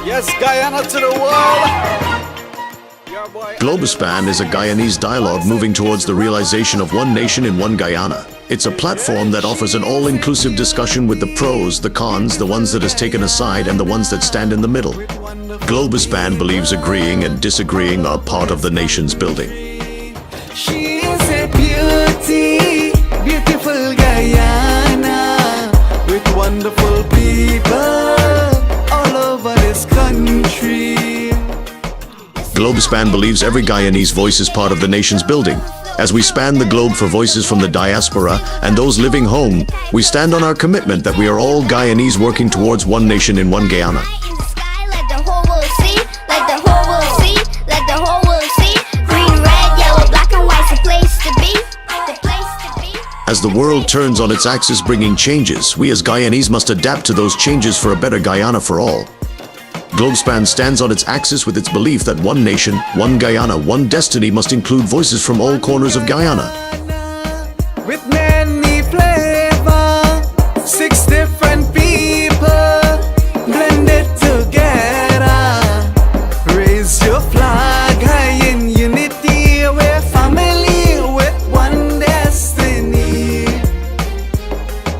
Yes, Guyana to the world. Your boy Globespan is a Guyanese dialogue moving towards the realization of one nation in one Guyana. It's a platform that offers an all-inclusive discussion with the pros, the cons, the ones that is taken aside, and the ones that stand in the middle. Globespan believes agreeing and disagreeing are part of the nation's building. She is a beauty, beautiful Guyana, with wonderful people all over this country. Globespan believes every Guyanese voice is part of the nation's building. As we span the globe for voices from the diaspora and those living home, we stand on our commitment that we are all Guyanese working towards one nation in one Guyana. As the world turns on its axis bringing changes, we as Guyanese must adapt to those changes for a better Guyana for all. Globespan stands on its axis with its belief that one nation, one Guyana, one destiny must include voices from all corners of Guyana. With many flavor, 6 different people blended together. Raise your flag high in unity, we're family with one destiny.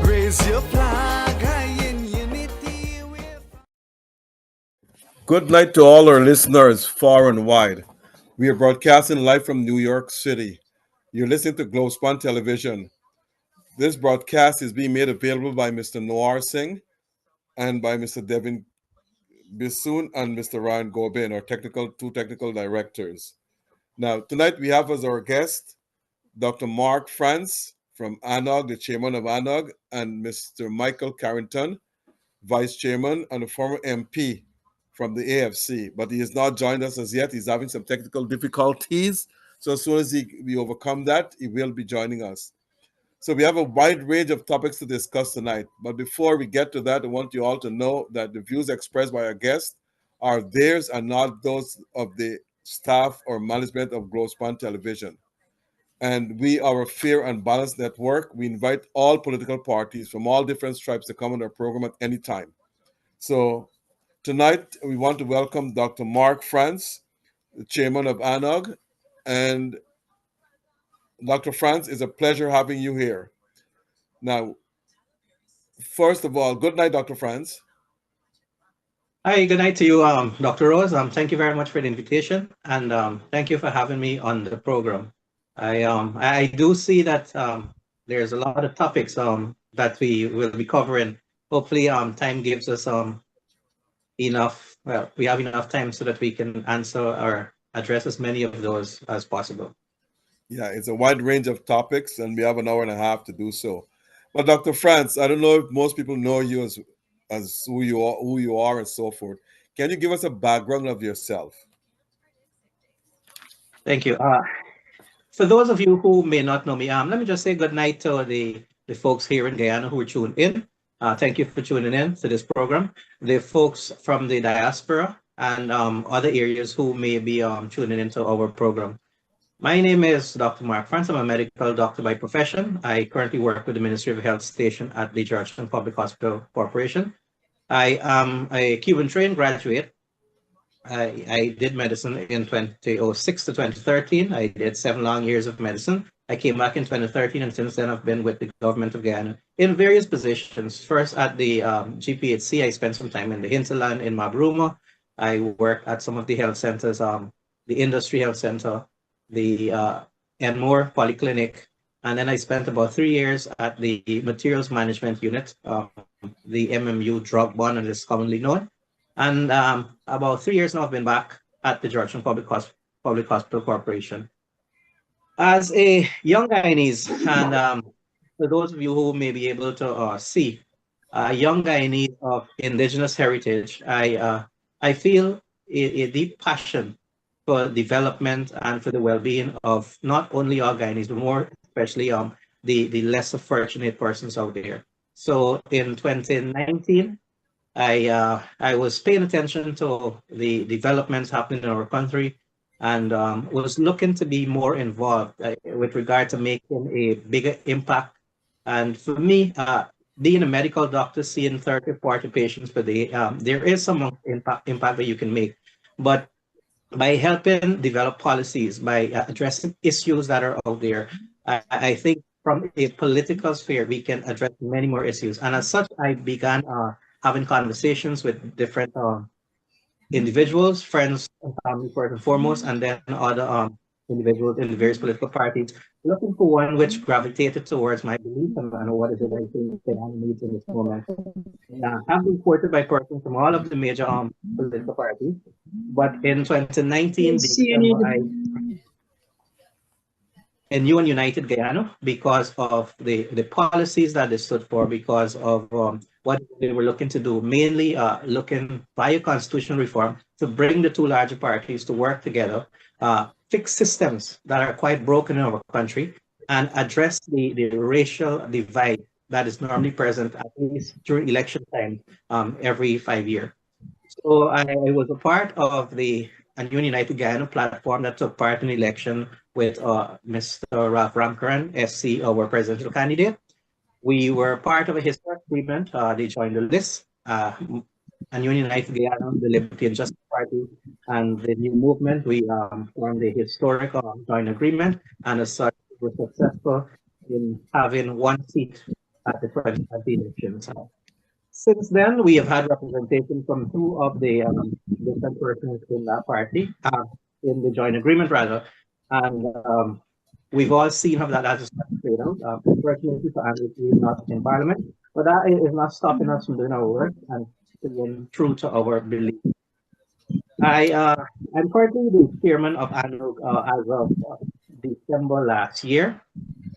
Raise your flag high in unity. Good night to all our listeners far and wide. We are broadcasting live from New York City. You're listening to Globespan Television. This broadcast is being made available by Mr. Noir Singh and by Mr. Devin Bissoon and Mr. Ryan Gobin, our two technical directors. Now, tonight we have as our guest Dr. Mark France from ANOG, the chairman of ANOG, and Mr. Michael Carrington, vice chairman and a former MP from the AFC, but he has not joined us as yet. He's having some technical difficulties. So as soon as we overcome that, he will be joining us. So we have a wide range of topics to discuss tonight. But before we get to that, I want you all to know that the views expressed by our guests are theirs and not those of the staff or management of Globespan Television. And we are a fair and balanced network. We invite all political parties from all different stripes to come on our program at any time. So tonight, we want to welcome Dr. Mark France, the chairman of ANOG. And Dr. France, it's a pleasure having you here. Now, first of all, good night, Dr. France. Hi, good night to you, Dr. Rose. Thank you very much for the invitation, and thank you for having me on the program. I do see that there's a lot of topics that we will be covering. Hopefully, time gives us enough. Well, we have enough time so that we can answer or address as many of those as possible. Yeah, it's a wide range of topics, and we have an hour and a half to do so. But Dr. France, I don't know if most people know you as who you are, and so forth. Can you give us a background of yourself? Thank you. For those of you who may not know me, let me just say good night to the folks here in Guyana who are tuned in. Thank you for tuning in to this program. The folks from the diaspora and other areas who may be tuning into our program. My name is Dr. Mark France. I'm a medical doctor by profession. I currently work with the Ministry of Health station at the Georgetown Public Hospital Corporation. I am a Cuban-trained graduate. I did medicine in 2006 to 2013. I did 7 long years of medicine. I came back in 2013, and since then I've been with the government of Guyana in various positions. First at the GPHC, I spent some time in the hinterland in Mabruma. I worked at some of the health centers, the Industry Health Center, the Enmore Polyclinic, and then I spent about 3 years at the Materials Management Unit, the MMU drug bond, and is commonly known. And about 3 years now, I've been back at the Georgetown Public Hospital Corporation. As a young Guyanese, and for those of you who may be able to see, a young Guyanese of indigenous heritage, I feel a deep passion for development and for the well-being of not only our Guyanese, but more especially the lesser fortunate persons out there. So in 2019, I was paying attention to the developments happening in our country, and was looking to be more involved with regard to making a bigger impact. And for me, being a medical doctor, seeing 30, 40 patients per day, there is some impact that you can make. But by helping develop policies, by addressing issues that are out there, I think from a political sphere, we can address many more issues. And as such, I began having conversations with different individuals, friends, and family first and foremost, and then other individuals in the various political parties, looking for one which gravitated towards my belief and what is it I think that I need in this moment. I've been courted by persons from all of the major political parties, but in 2019, December, I a new and united Guyana because of the policies that they stood for, because of what they were looking to do, mainly looking via constitutional reform to bring the two larger parties to work together, fix systems that are quite broken in our country, and address the racial divide that is normally present at least during election time every 5 years. So I was a part of the New United Guyana platform that took part in the election with Mr. Ralph Ramkaran, SC, our presidential candidate. We were part of a historic agreement. They joined the list. A New United Guyana, the Liberty and Justice Party, and the new movement. We formed a historic joint agreement, and as such, we were successful in having one seat at the 2020 elections. Since then, we have had representation from two of the different persons in that party, in the joint agreement rather, and we've all seen how that has played out. Unfortunately for Andrew, he's not in Parliament, but that is not stopping us from doing our work and staying true to our belief. I'm currently the chairman of ANOG as of December last year.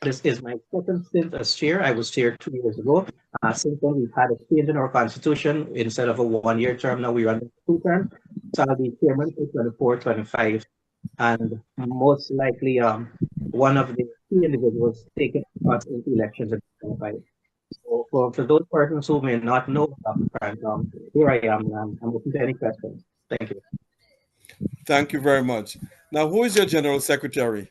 This is my second stint as chair. I was chair 2 years ago. Since then, we've had a change in our constitution. Instead of a one-year term, now we run a two-term. So I'll be chairman for 24, 25, and most likely one of the key individuals taking us into elections in 25. So for those persons who may not know Dr. Grant, here I am. I'm open to any questions. Thank you. Thank you very much. Now, who is your general secretary?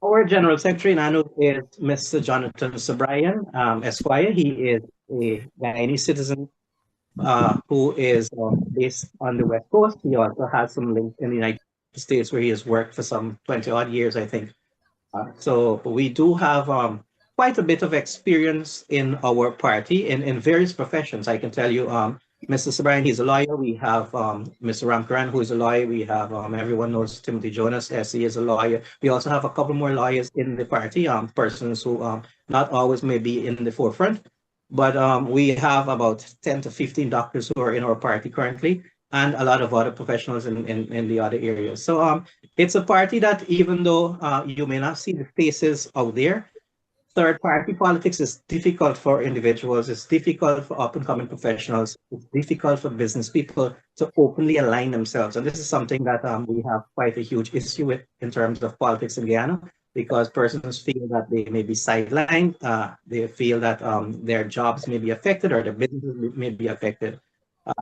Our General Secretary in ANOG is Mr. Jonathan Sobrian, Esquire. He is a Guyanese citizen who is based on the West Coast. He also has some links in the United States where he has worked for some 20 odd years, I think. So we do have quite a bit of experience in our party in various professions. I can tell you, Mr. Sobrian, he's a lawyer. We have Mr. Ramkaran, who is a lawyer. We have everyone knows Timothy Jonas, SE is a lawyer. We also have a couple more lawyers in the party, persons who not always may be in the forefront, but we have about 10 to 15 doctors who are in our party currently, and a lot of other professionals in the other areas. So it's a party that even though you may not see the faces out there, third-party politics is difficult for individuals, it's difficult for up-and-coming professionals, it's difficult for business people to openly align themselves. And this is something that we have quite a huge issue with in terms of politics in Guyana, because persons feel that they may be sidelined, they feel that their jobs may be affected or their businesses may be affected.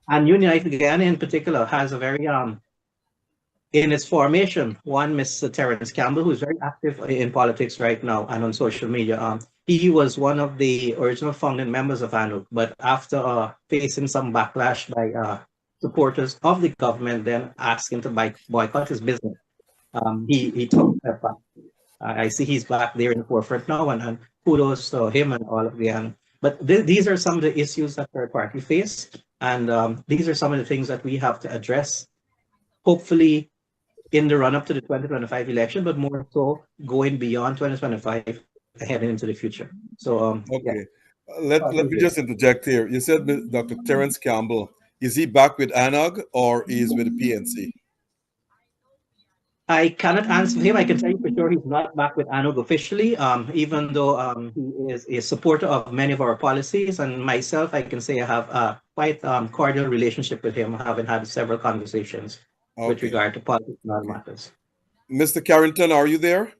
And United Guyana in particular has a very in its formation, one Mr. Terence Campbell, who's very active in politics right now and on social media. He was one of the original founding members of ANOG, but after facing some backlash by supporters of the government, then asking to boycott his business, he took a step back. I see he's back there in the forefront now, and kudos to him and all of the. But these are some of the issues that third party face, and these are some of the things that we have to address, hopefully in the run-up to the 2025 election, but more so going beyond 2025, heading into the future. So, okay. Yeah. Let me just interject here. You said Dr. Terence Campbell. Is he back with ANOG or is with the PNC? I cannot answer him. I can tell you for sure he's not back with ANOG officially, even though he is a supporter of many of our policies. And myself, I can say I have a quite cordial relationship with him, having had several conversations with regard to politics and other matters. Mr. Carrington, are you there?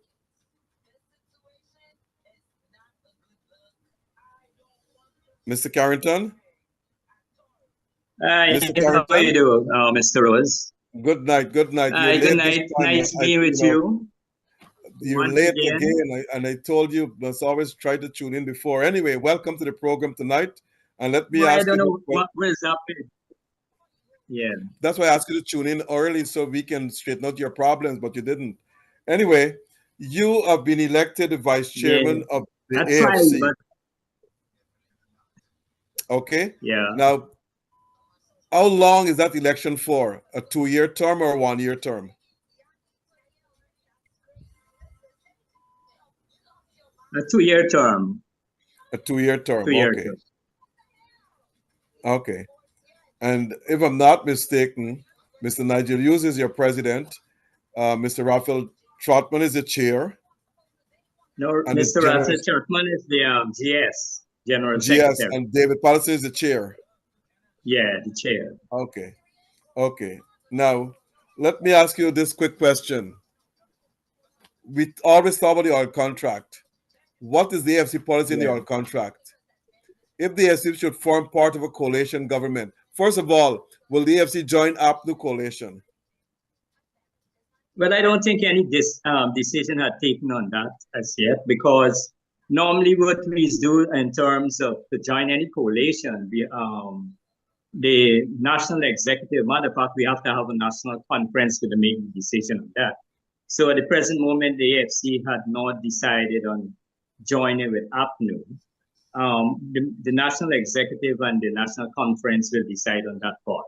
Mr. Carrington? Mr. Carrington? How you do, Mr. Rose? Good night, good night. Good night. Nice being with you. You're once late again. again, and I told you must always try to tune in before. Anyway, welcome to the program tonight, and let me Well, I ask don't you. know what is happening. Yeah. That's why I asked you to tune in early so we can straighten out your problems, but you didn't. Anyway, you have been elected the vice Yeah. chairman of the I tried, AFC. but Okay. yeah. Now, how long is that election for? A 2-year term or a 1-year term? A 2-year term. A 2-year term. 2-year Okay. term. Okay. And if I'm not mistaken, Mr. Nigel Hughes is your president. Mr. Raphael Trotman is the chair. No, And the Mr. general Russell Churchman is the GS, General GS, Secretary. and David Patterson is the chair. Yeah, the chair. Okay. Okay. Now, let me ask you this quick question. We always talk about the oil contract. What is the AFC policy in the Yeah. oil contract? If the AFC should form part of a coalition government, first of all, will the AFC join APNU coalition? Well, I don't think any decision had taken on that as yet, because normally what we do in terms of to join any coalition, the national executive, matter of fact, we have to have a national conference to make the decision on that. So at the present moment, the AFC had not decided on joining with APNU. The national executive and the national conference will decide on that part.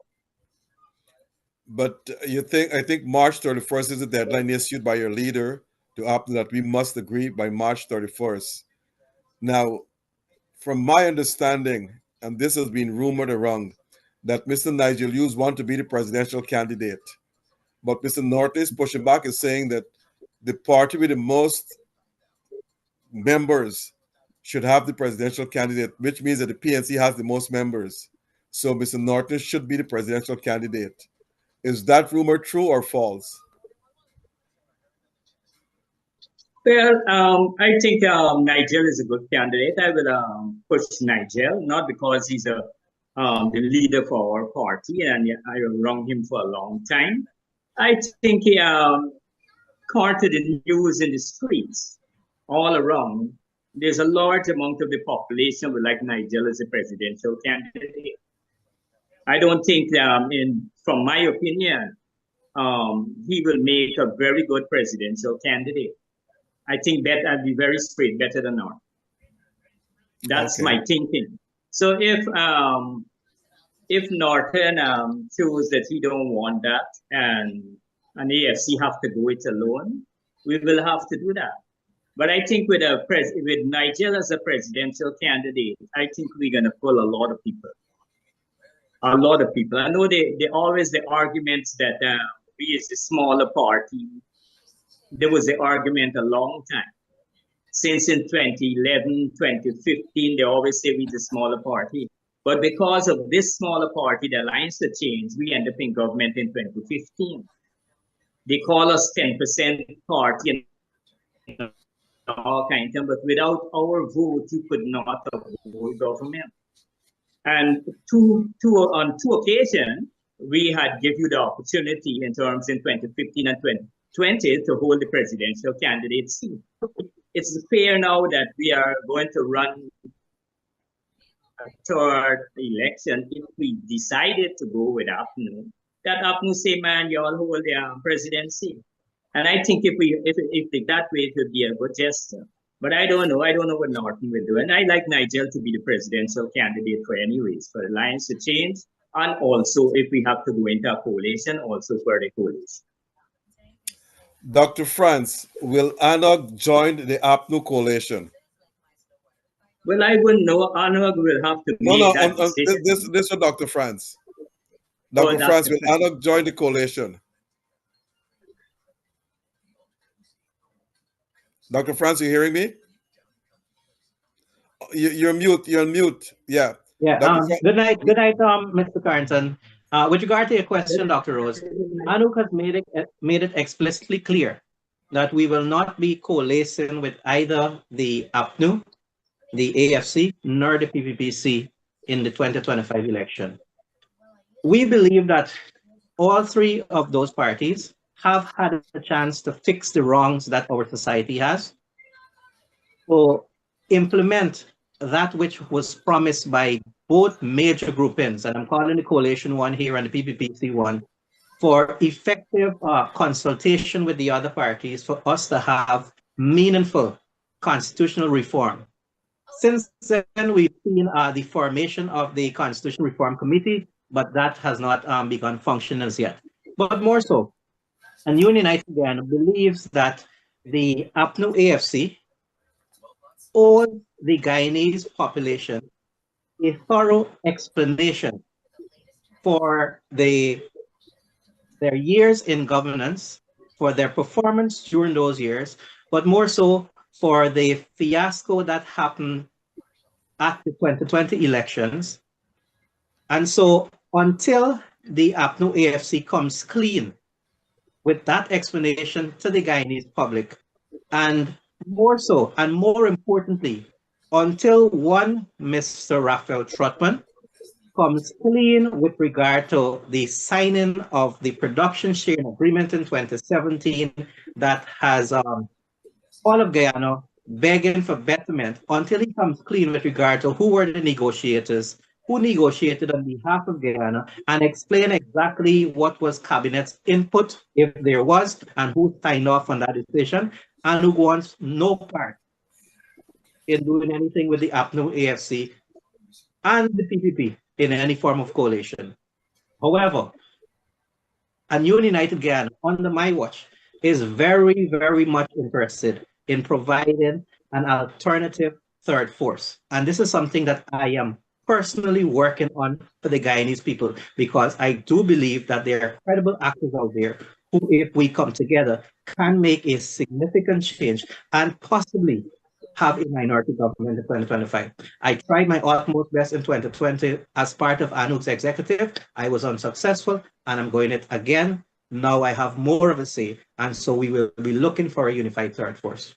But I think March 31st is the deadline issued by your leader to APNU that we must agree by March 31st. Now, from my understanding, and this has been rumored around, that Mr. Nigel Hughes wants to be the presidential candidate. But Mr. North is pushing back and saying that the party with the most members should have the presidential candidate, which means that the PNC has the most members. So Mr. Norton should be the presidential candidate. Is that rumor true or false? Well, I think Nigel is a good candidate. I will push Nigel, not because he's the leader for our party and I have wronged him for a long time. I think he courted the news in the streets all around. There's a large amount of the population would like Nigel as a presidential candidate. I don't think, from my opinion, he will make a very good presidential candidate. I think that I'll be very straight, better than North. That's Okay. my thinking. So if Norton shows that he don't want that and AFC have to do it alone, we will have to do that. But I think with Nigel as a presidential candidate, I think we're gonna pull a lot of people. A lot of people. I know they always the arguments that we is the smaller party. There was the argument a long time. Since in 2011, 2015, they always say we're the smaller party. But because of this smaller party, the alliance that changed, we end up in government in 2015. They call us 10% party and all kinds of, but without our vote, you could not hold government. And on two occasions, we had give you the opportunity in terms in 2015 and 2020 to hold the presidential candidate seat. It's fair now that we are going to run a third election. If we decided to go with APNU, that APNU say, man, you all hold the presidency. And I think if that way, it would be a good gesture. But I don't know. I don't know what Norton will do. And I like Nigel to be the presidential candidate for any race, for Alliance to Change. And also, if we have to go into a coalition, also for the coalition. Dr. France, will ANOG join the APNU coalition? Well, I wouldn't know. ANOG will have to make that decision. This for Dr. France. Dr. France, will ANOG join the coalition? Dr. France, you hearing me? You're mute. You're on mute. Yeah. Yeah. Good night, Mr. Carrington. With regard to your question, Dr. Rose, ANOG has made it explicitly clear that we will not be coalescing with either the APNU, the AFC, nor the PPPC in the 2025 election. We believe that all three of those parties have had a chance to fix the wrongs that our society has, to implement that which was promised by both major groupings, and I'm calling the coalition one here and the PPPC one, for effective consultation with the other parties for us to have meaningful constitutional reform. Since then, we've seen the formation of the Constitutional Reform Committee, but that has not begun functioning as yet. But more so, and United Guyana believes that the APNU AFC owes the Guyanese population a thorough explanation for their years in governance, for their performance during those years, but more so for the fiasco that happened at the 2020 elections. And so until the APNU AFC comes clean with that explanation to the Guyanese public, and more so, and more importantly, until one Mr. Raphael Trotman comes clean with regard to the signing of the production sharing agreement in 2017 that has all of Guyana begging for betterment, until he comes clean with regard to who were the negotiators, who negotiated on behalf of Guyana, and explain exactly what was cabinet's input, if there was, and who signed off on that decision, and who wants no part in doing anything with the APNU AFC and the PPP in any form of coalition. However, a new United Guyana, under my watch, is very, very much interested in providing an alternative third force. And this is something that I am personally working on for the Guyanese people, because I do believe that there are credible actors out there who, if we come together, can make a significant change and possibly have a minority government in 2025. I tried my utmost best in 2020 as part of ANUG's executive. I was unsuccessful, and I'm going it again. Now I have more of a say, and so we will be looking for a unified third force.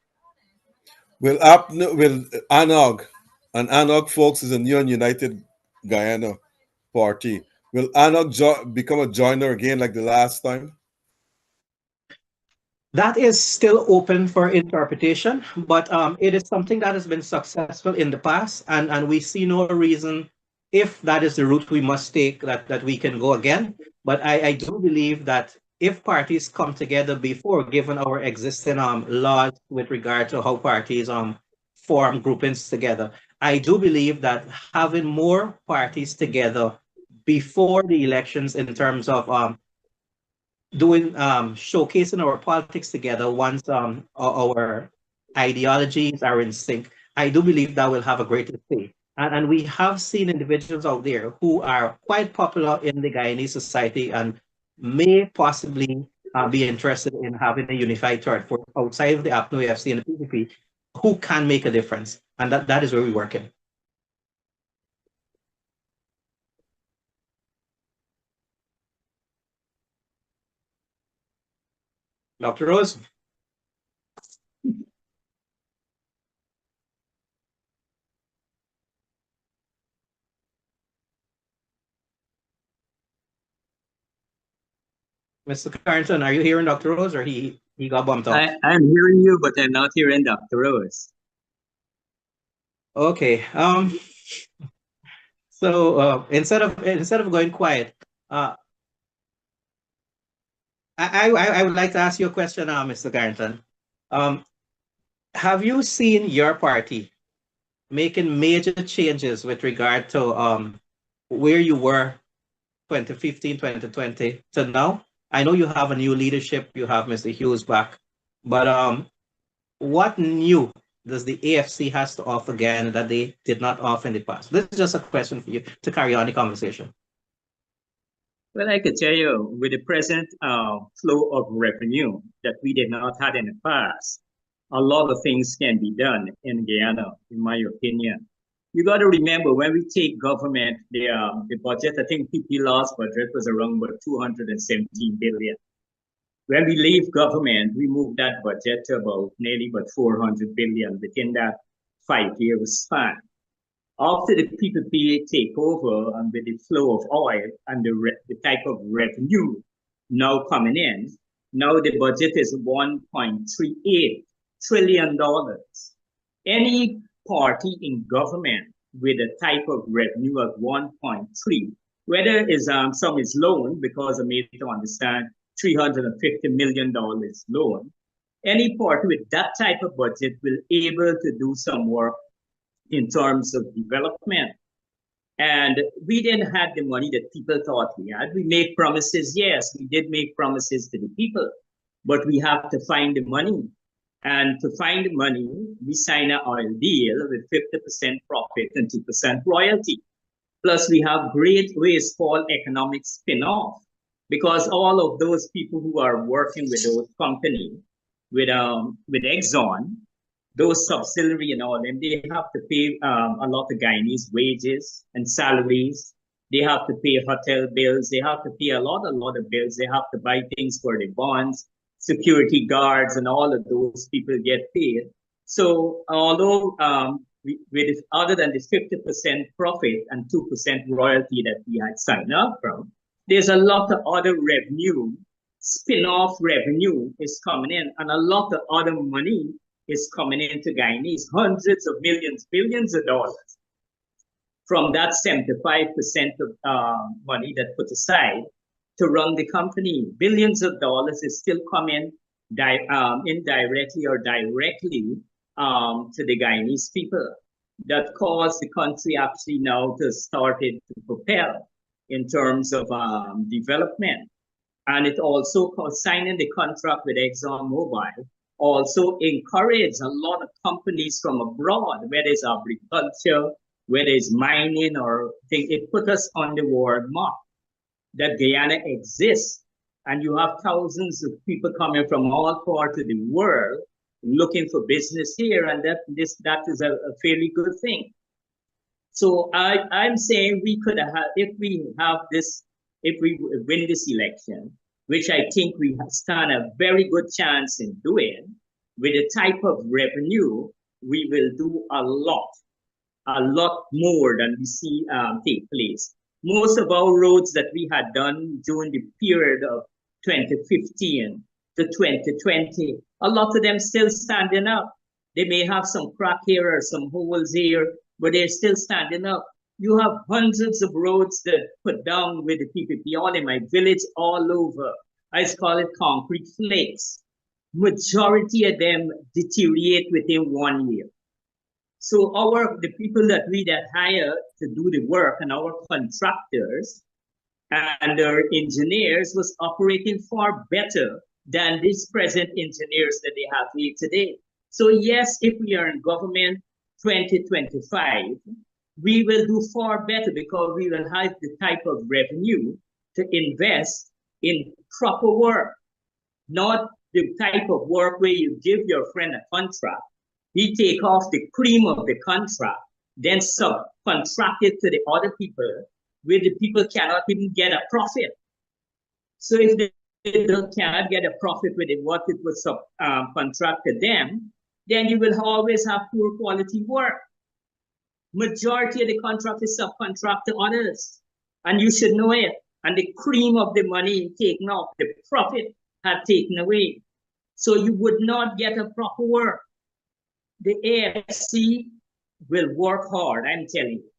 Will ANOG, and ANOG folks is a new and United Guyana party. Will ANOG become a joiner again like the last time? That is still open for interpretation, but it is something that has been successful in the past, and we see no reason, if that is the route we must take, that we can go again. But I do believe that if parties come together before, given our existing laws with regard to how parties form groupings together, I do believe that having more parties together before the elections in terms of doing showcasing our politics together once our ideologies are in sync, I do believe that will have a greater say. And we have seen individuals out there who are quite popular in the Guyanese society and may possibly be interested in having a unified third force outside of the APNU AFC and the PPP, who can make a difference. And that is where we're working. Dr. Rose? Mr. Carrington, are you hearing Dr. Rose, or he got bumped out? I'm hearing you, but I'm not hearing Dr. Rose. Okay. So instead of going quiet, I would like to ask you a question, Mr. Carrington. Have you seen your party making major changes with regard to where you were 2015, 2020 to now? I know you have a new leadership, you have Mr. Hughes back, but what new does the AFC has to offer again that they did not offer in the past? This is just a question for you to carry on the conversation. Well, I could tell you, with the present flow of revenue that we did not have in the past, a lot of things can be done in Guyana, in my opinion. You got to remember, when we take government, the budget, I think PP last budget was around about 217 billion. When we leave government, we move that budget to about nearly about 400 billion within that 5-year span. After the PPP takeover and with the flow of oil and the type of revenue now coming in, Now the budget is $1.38 trillion. Any party in government with a type of revenue of 1.3, whether is some is loan, because I made to understand $350 million loan. Any party with that type of budget will able to do some work in terms of development. And we didn't have the money that people thought we had. We made promises. Yes, we did make promises to the people, but we have to find the money. And to find the money, we sign an oil deal with 50% profit and 2% royalty. Plus, we have great wasteful economic spin-off, because all of those people who are working with those companies, with Exxon, those subsidiary and all them, they have to pay a lot of Guyanese wages and salaries. They have to pay hotel bills. They have to pay a lot of bills. They have to buy things for the bonds, security guards, and all of those people get paid. So although with other than the 50% profit and 2% royalty that we had signed up from, there's a lot of other revenue, spin-off revenue is coming in, and a lot of other money is coming into Guyanese, hundreds of millions, billions of dollars from that 75% of money that put aside to run the company. Billions of dollars is still coming indirectly or directly to the Guyanese people, that caused the country actually now to start it to propel in terms of development. And it also signing the contract with ExxonMobil also encouraged a lot of companies from abroad, whether it's agriculture, whether it's mining or things. It put us on the world map that Guyana exists, and you have thousands of people coming from all parts of the world looking for business here, and that is a fairly good thing. So I'm saying we could have, if we win this election, which I think we stand a very good chance in doing, with the type of revenue, we will do a lot more than we see take place. Most of our roads that we had done during the period of 2015 to 2020, a lot of them still standing up. They may have some crack here or some holes here, but they're still standing up. You have hundreds of roads that put down with the PPP, all in my village, all over. I call it concrete flakes. Majority of them deteriorate within 1 year. So the people that we hire to do the work, and our contractors and our engineers, was operating far better than these present engineers that they have here today. So yes, if we are in government 2025, we will do far better, because we will have the type of revenue to invest in proper work, not the type of work where you give your friend a contract, he take off the cream of the contract, then subcontract it to the other people, where the people cannot even get a profit. So if they cannot get a profit with what it was subcontracted them, then you will always have poor quality work. Majority of the contract is subcontracted to others, and you should know it. And the cream of the money taken off, the profit had taken away. So you would not get a proper work. The AFC will work hard, I'm telling you.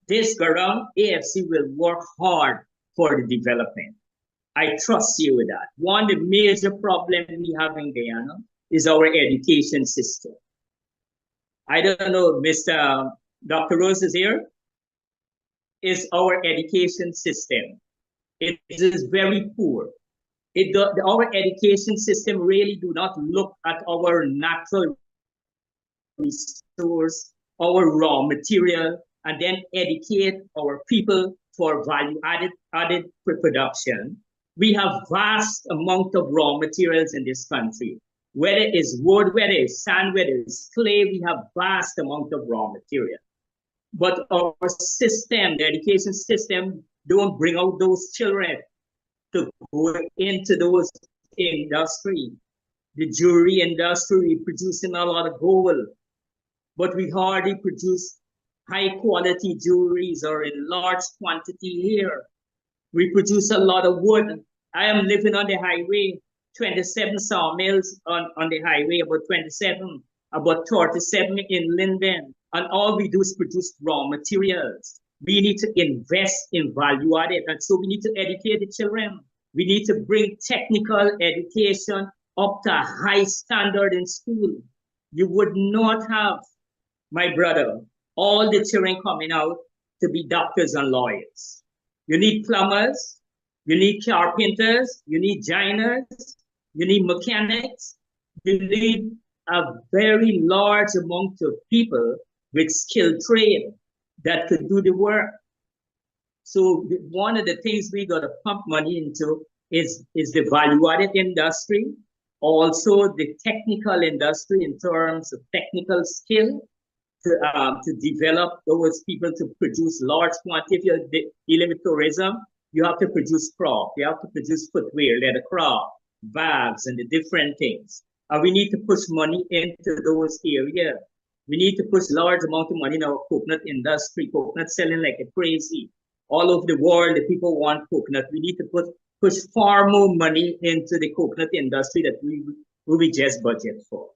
This go around, AFC will work hard for the development. I trust you with that. One of the major problems we have in Guyana is our education system. I don't know, Dr. Rose is here? Is our education system. It is very poor. Our education system really do not look at our natural resource, our raw material, and then educate our people for value-added production. We have vast amount of raw materials in this country. Whether it's wood, whether it's sand, whether it's clay, we have vast amount of raw material. But our system, the education system, don't bring out those children to go into those industry. The jewelry industry, we producing a lot of gold, but we hardly produce high quality jewelries or in large quantity here. We produce a lot of wood. I am living on the highway 27 sawmills on the highway, about 27, about 37 in Linden. And all we do is produce raw materials. We need to invest in value added. And so we need to educate the children. We need to bring technical education up to a high standard in school. You would not have, my brother, all the children coming out to be doctors and lawyers. You need plumbers, you need carpenters, you need joiners, you need mechanics, you need a very large amount of people with skilled trade that could do the work. So one of the things we got to pump money into is the value-added industry, also the technical industry in terms of technical skill to develop those people to produce large quantity. If you're dealing with tourism, you have to produce craft, you have to produce footwear, leather craft, bags, and the different things. And we need to push money into those areas. We need to push large amount of money in our coconut industry. Coconut selling like a crazy. All over the world, the people want coconut. We need to push far more money into the coconut industry that we just budget for.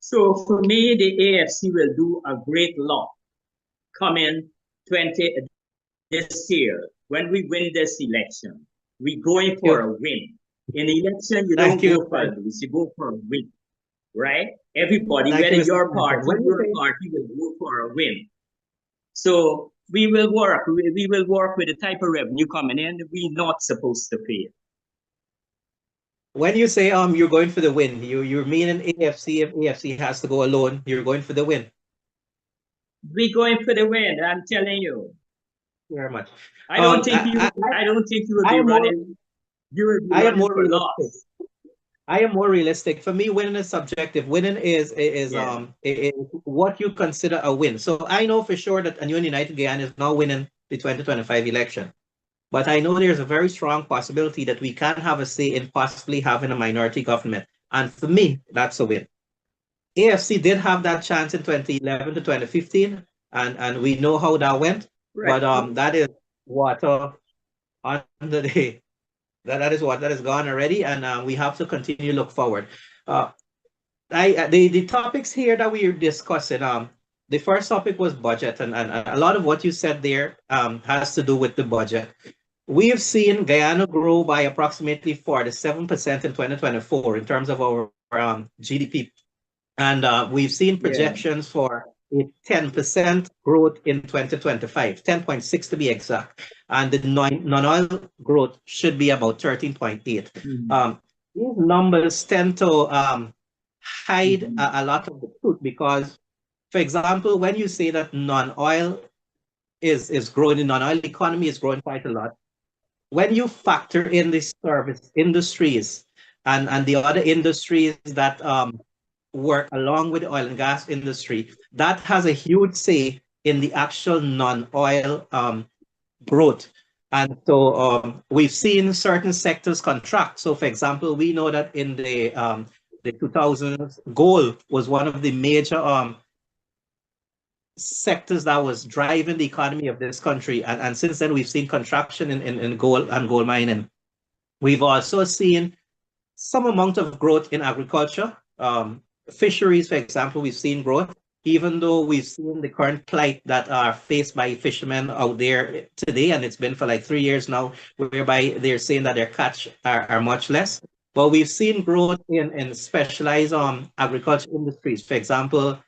So for me, the AFC will do a great lot coming this year when we win this election. We're going for a win. In the election, you don't go for a lose, you go for a win, right? Everybody, whether your party will go for a win. So we will work. We will work with the type of revenue coming in we're not supposed to pay. When you say you're going for the win, you're meaning AFC. If AFC has to go alone, you're going for the win. We're going for the win. I'm telling you. Very much. I don't think you will be running. You will be running for loss. I am more realistic. For me, winning is subjective. Winning is what you consider a win. So I know for sure that a new United Guyana is now winning the 2025 election. But I know there's a very strong possibility that we can have a say in possibly having a minority government. And for me, that's a win. AFC did have that chance in 2011 to 2015, and we know how that went. Right. But that is water under the that is what that is gone already, and we have to continue to look forward. The topics here that we are discussing, the first topic was budget, and a lot of what you said there has to do with the budget. We have seen Guyana grow by approximately 47% in 2024 in terms of our GDP. And we've seen projections for a 10% growth in 2025, 10.6 to be exact. And the non-oil growth should be about 13.8. These numbers tend to hide a lot of the truth because, for example, when you say that non-oil is growing, the non-oil economy is growing quite a lot, when you factor in the service industries and the other industries that work along with the oil and gas industry, that has a huge say in the actual non-oil growth. And so we've seen certain sectors contract. So for example, we know that in the 2000s, gold was one of the major sectors that was driving the economy of this country. And since then, we've seen contraction in gold and gold mining. We've also seen some amount of growth in agriculture. Fisheries, for example, we've seen growth, even though we've seen the current plight that are faced by fishermen out there today, and it's been for like 3 years now, whereby they're saying that their catch are much less. But we've seen growth in specialized agriculture industries. For example,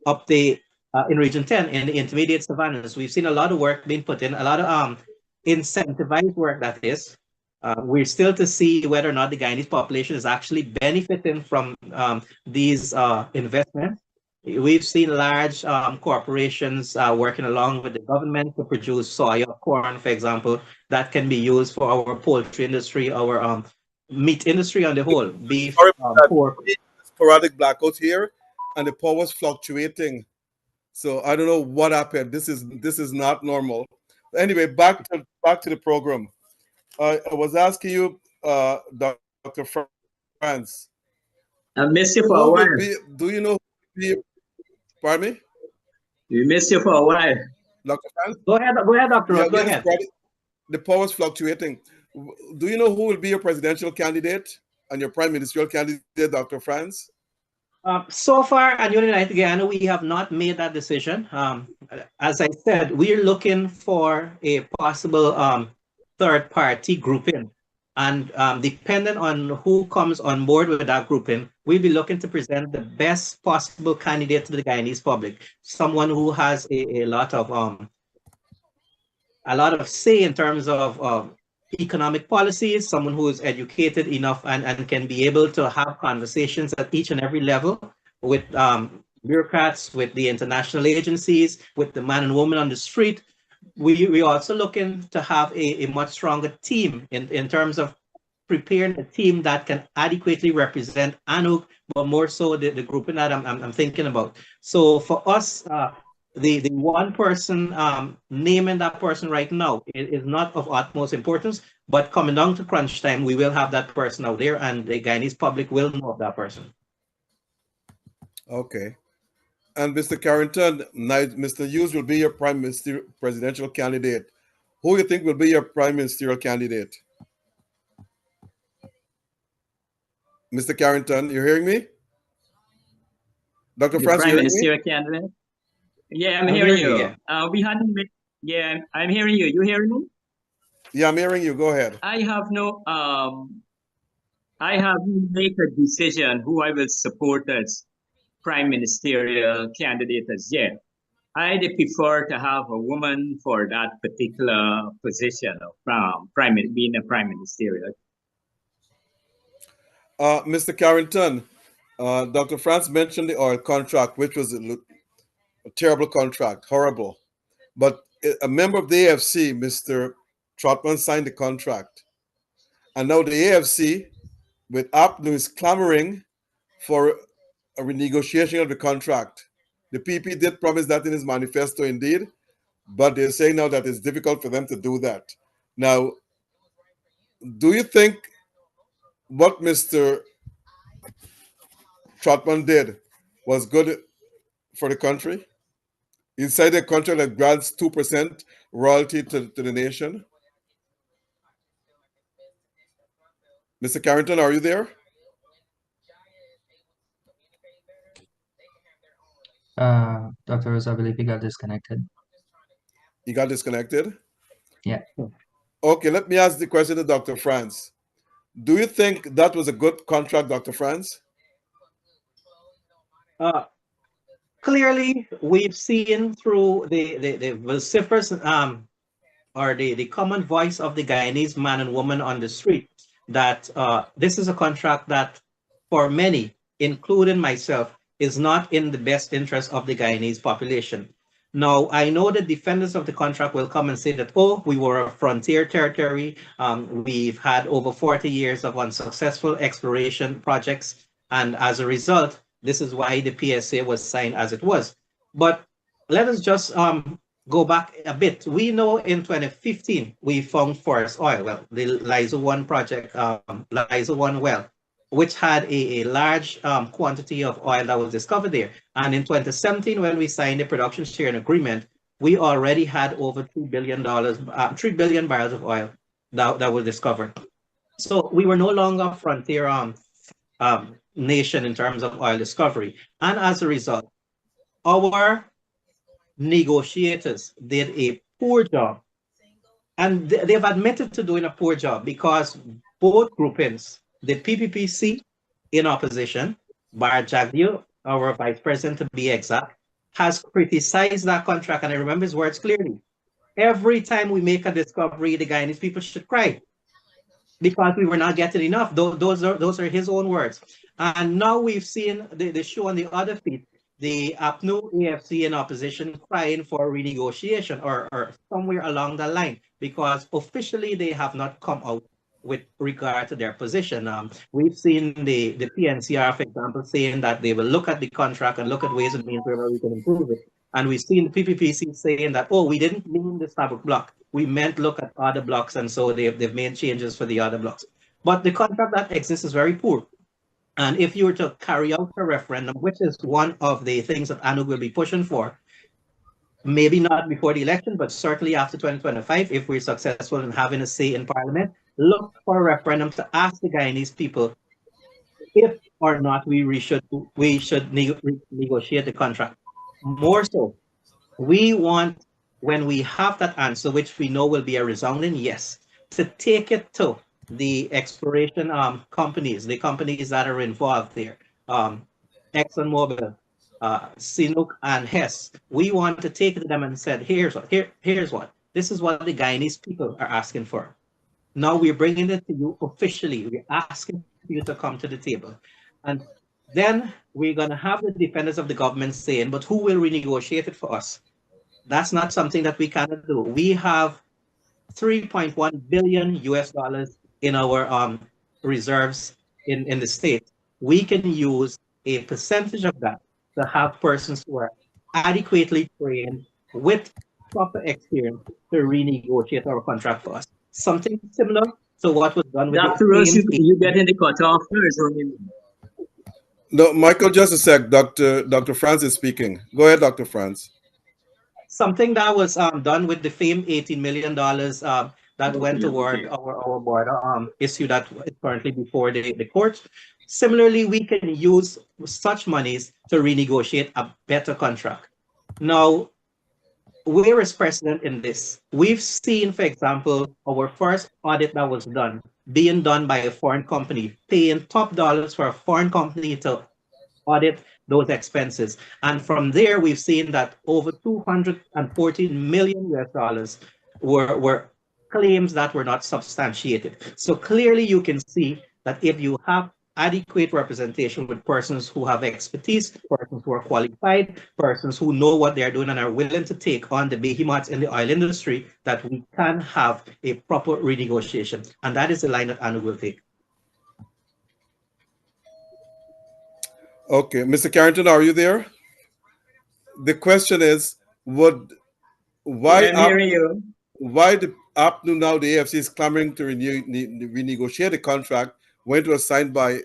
up in Region 10, in the intermediate savannas, we've seen a lot of work being put in, a lot of incentivized work, that is. We're still to see whether or not the Guyanese population is actually benefiting from these investments. We've seen large corporations working along with the government to produce soy or corn, for example, that can be used for our poultry industry, our meat industry on the whole, beef, pork. Sporadic blackout here, and the power was fluctuating. So I don't know what happened. This is not normal. Anyway, back to the program. I was asking you, Dr. France. I missed you for a while. Do you know? Pardon me? We missed you for a while. Dr. France? Go ahead, Dr. Ross, go ahead. The power is fluctuating. Do you know who will be your presidential candidate and your prime ministerial candidate, Dr. Franz? So far, at United Guyana, we have not made that decision. As I said, we're looking for a possible third-party grouping. And depending on who comes on board with that grouping, we'll be looking to present the best possible candidate to the Guyanese public, someone who has a lot of say in terms of economic policies, someone who is educated enough and can be able to have conversations at each and every level with bureaucrats, with the international agencies, with the man and woman on the street. We're also looking to have a much stronger team in terms of preparing a team that can adequately represent ANUG, but more so the grouping that I'm thinking about. So for us, the one person naming that person right now is not of utmost importance, but coming down to crunch time, we will have that person out there and the Guyanese public will know of that person. Okay. And Mr. Carrington, Mr. Hughes will be your presidential candidate. Who do you think will be your prime ministerial candidate? Mr. Carrington, you're hearing me? Dr. Franz, prime ministerial candidate? Yeah, I'm hearing you. Yeah. We hadn't met. Yeah, I'm hearing you. You hearing me? Yeah, I'm hearing you. Go ahead. I haven't made a decision who I will support as prime ministerial candidate as yet. I'd prefer to have a woman for that particular position of being a prime ministerial. Mr. Carrington, Dr. Franz mentioned the oil contract, which was a terrible contract, horrible. But a member of the AFC, Mr. Trotman, signed the contract. And now the AFC, with APNU, is clamoring for a renegotiation of the contract. The PP did promise that in his manifesto indeed, but they're saying now that it's difficult for them to do that. Now, do you think what Mr. Trotman did was good for the country? Inside a country that grants 2% royalty to the nation? Mr. Carrington, are you there? Dr. Rose, I believe he got disconnected. You got disconnected? Yeah. Okay, let me ask the question to Dr. Franz. Do you think that was a good contract, Dr. Franz? Clearly, we've seen through the vociferous or the common voice of the Guyanese man and woman on the street that this is a contract that, for many, including myself, is not in the best interest of the Guyanese population. Now, I know the defenders of the contract will come and say that, oh, we were a frontier territory. We've had over 40 years of unsuccessful exploration projects. And as a result, this is why the PSA was signed as it was. But let us just go back a bit. We know in 2015, we found forest oil. Well, the Liza 1 project, Liza 1 well, which had a large quantity of oil that was discovered there. And in 2017, when we signed the production sharing agreement, we already had over $3 billion barrels of oil that was discovered. So we were no longer a frontier nation in terms of oil discovery. And as a result, our negotiators did a poor job. And they've admitted to doing a poor job because both groupings, the PPPC in opposition, Bar Jagdeo, our vice president to be exact, has criticized that contract. And I remember his words clearly. Every time we make a discovery, the Guyanese people should cry because we were not getting enough. Those are his own words. And now we've seen the show on the other feet, the APNU AFC in opposition crying for renegotiation or somewhere along the line, because officially they have not come out with regard to their position. We've seen the PNCR, for example, saying that they will look at the contract and look at ways and means where we can improve it. And we've seen the PPPC saying that, oh, we didn't mean the Stabuk block. We meant look at other blocks, and so they've made changes for the other blocks. But the contract that exists is very poor. And if you were to carry out a referendum, which is one of the things that ANUG will be pushing for, maybe not before the election, but certainly after 2025, if we're successful in having a say in Parliament, look for a referendum to ask the Guyanese people if or not we should negotiate the contract. More so, we want, when we have that answer, which we know will be a resounding yes, to take it to the exploration companies, the companies that are involved there, ExxonMobil, Sinuk, and Hess. We want to take it to them and said, here's what. This is what the Guyanese people are asking for. Now we're bringing it to you officially. We're asking for you to come to the table. And then we're going to have the defenders of the government saying, but who will renegotiate it for us? That's not something that we cannot do. We have 3.1 billion US dollars in our reserves in the state. We can use a percentage of that to have persons who are adequately trained with proper experience to renegotiate our contract for us. Something similar to what was done with the Dr. Rose, same. you get in the cutoff first. No, Michael, just a sec. Dr. Franz is speaking. Go ahead, Dr. Franz. Something that was done with the famed $18 million that went toward our border issue that is currently before the courts. Similarly, we can use such monies to renegotiate a better contract. Now, where is precedent in this? We've seen, for example, our first audit that was done being done by a foreign company, paying top dollars for a foreign company to audit those expenses. And from there, we've seen that over 214 million US dollars were claims that were not substantiated. So clearly you can see that if you have adequate representation with persons who have expertise, persons who are qualified, persons who know what they're doing and are willing to take on the behemoths in the oil industry, that we can have a proper renegotiation. And that is the line that ANU will take. Okay, Mr. Carrington, are you there? The question is, why the APNU now the AFC is clamoring to renegotiate the contract when it was signed by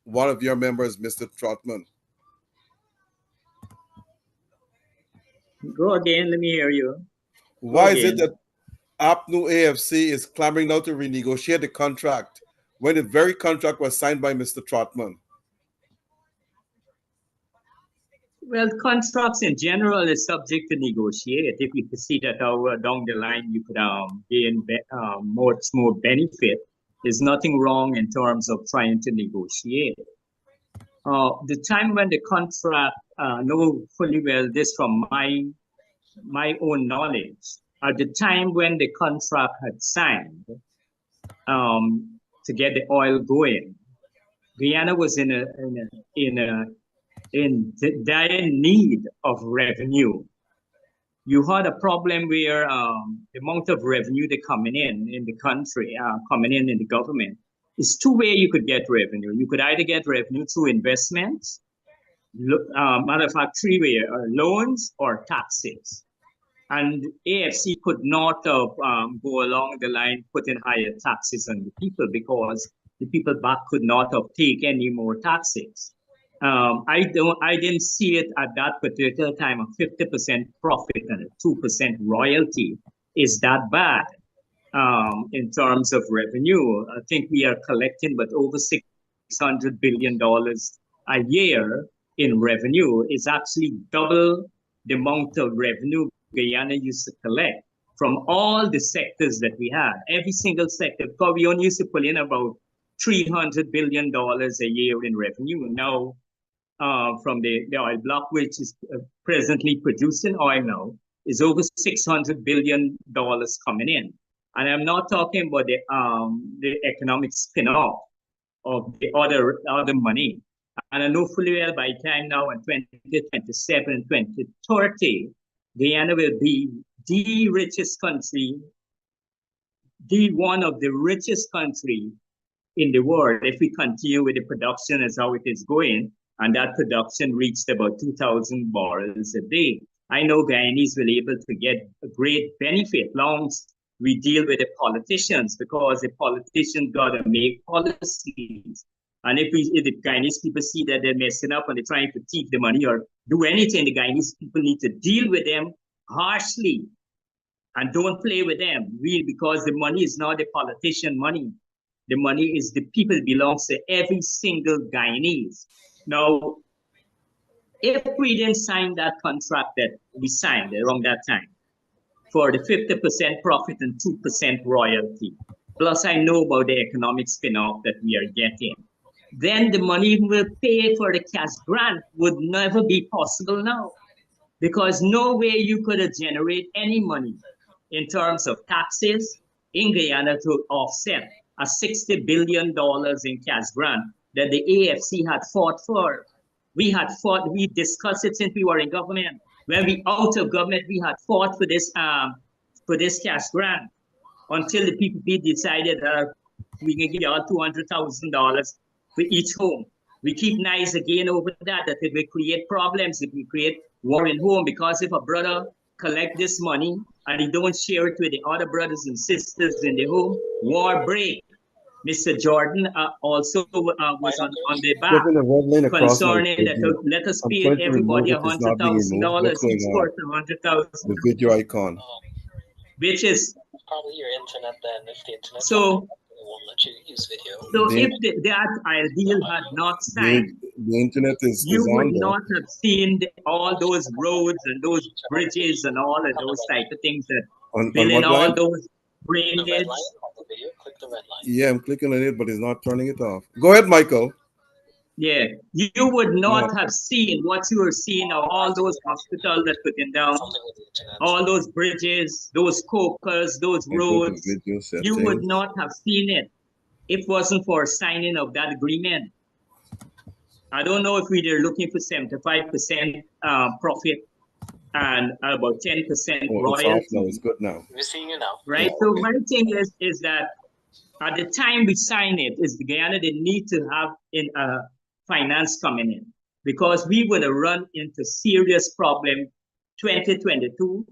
one of your members, Mr. Trotman? Go again, let me hear you. Why is it that APNU AFC is clamoring now to renegotiate the contract when the very contract was signed by Mr. Trotman? Well, contracts in general is subject to negotiate. If you could see that down the line you could gain much more benefit, there's nothing wrong in terms of trying to negotiate. The time when the contract, know fully well this from my own knowledge, at the time when the contract had signed to get the oil going, Guyana was in dire need of revenue. You had a problem where the amount of revenue that coming in the country, coming in the government, is two ways you could get revenue. You could either get revenue through investments, matter of fact, three ways, loans or taxes. And AFC could not go along the line putting higher taxes on the people because the people back could not have taken any more taxes. I didn't see it at that particular time. A 50% profit and a 2% royalty is that bad in terms of revenue. I think we are collecting but over $600 billion a year in revenue. Is actually double the amount of revenue Guyana used to collect from all the sectors that we had. Every single sector, because we only used to pull in about $300 billion a year in revenue. Now, from the oil block, which is presently producing oil now, is over $600 billion coming in. And I'm not talking about the economic spin-off of the other money. And I know fully well by time now in 2027 and 2030, Guyana will be the richest country, one of the richest country in the world if we continue with the production as how it is going. And that production reached about 2,000 barrels a day. I know Guyanese will be able to get a great benefit long as we deal with the politicians, because the politicians got to make policies. And if the Guyanese people see that they're messing up and they're trying to thief the money or do anything, the Guyanese people need to deal with them harshly and don't play with them, really, because the money is not the politician money. The money is the people belongs to every single Guyanese. Now, if we didn't sign that contract that we signed around that time for the 50% profit and 2% royalty, plus I know about the economic spin-off that we are getting, then the money we'll pay for the cash grant would never be possible now. Because no way you could generate any money in terms of taxes in Guyana to offset a $60 billion in cash grant that the AFC had fought for. We discussed it since we were in government. When we out of government, we had fought for this cash grant until the people decided we can give you all $200,000 for each home. We keep nice again over that it will create problems, it will create war in home, because if a brother collect this money and he don't share it with the other brothers and sisters in the home, war break. Mr. Jordan also was on the back concerning that let us pay everybody $100,000 each person, $100,000. The video icon. Which is probably your internet then. If the internet so won't let you use video. So if that deal had not signed, the internet you would not have seen all those roads and those bridges and all of those type of things that building all those drainage. Click the red line. Yeah, I'm clicking on it, but it's not turning it off. Go ahead, Michael. Yeah, you would not have seen what you were seeing of all those hospitals that putting down, all those bridges, those cokers, those roads. You would not have seen it if it wasn't for signing of that agreement. I don't know if we are looking for 75% profit and about 10% royalty. It's good now. We're seeing it now. Right. So my thing is that at the time we sign it, is Guyana they need to have in finance coming in, because we would have run into serious problem 2022,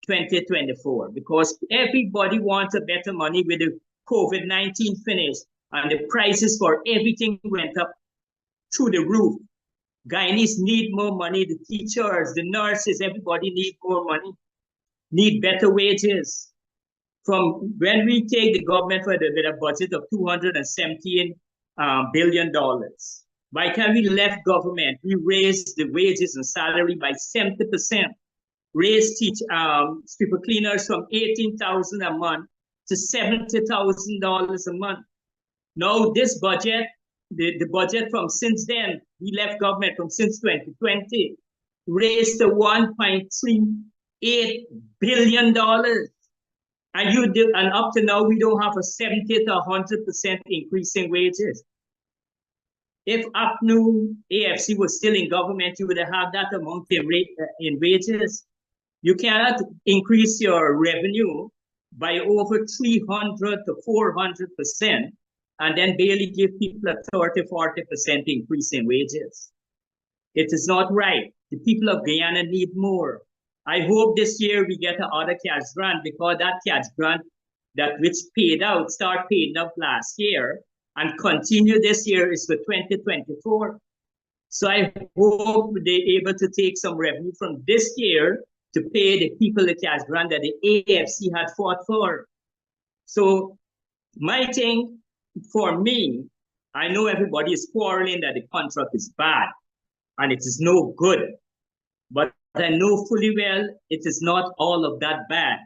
2024, because everybody wants a better money with the COVID-19 finish and the prices for everything went up through the roof. Guyanese need more money, the teachers, the nurses, everybody need more money, need better wages. From when we take the government with a budget of $217 billion, by the time we left government, we raised the wages and salary by 70%, raised people cleaners from $18,000 a month to $70,000 a month. Now this budget, the budget from since then, we left government from since 2020, raised to $1.38 billion. And up to now, we don't have a 70 to 100% increase in wages. If APNU AFC was still in government, you would have had that amount in wages. You cannot increase your revenue by over 300 to 400% and then barely give people a 30, 40% increase in wages. It is not right. The people of Guyana need more. I hope this year we get another cash grant, because that cash grant which paid out, start paying out last year and continue this year is for 2024. So I hope they're able to take some revenue from this year to pay the people the cash grant that the AFC had fought for. So my thing, for me, I know everybody is quarreling that the contract is bad and it is no good, but I know fully well it is not all of that bad.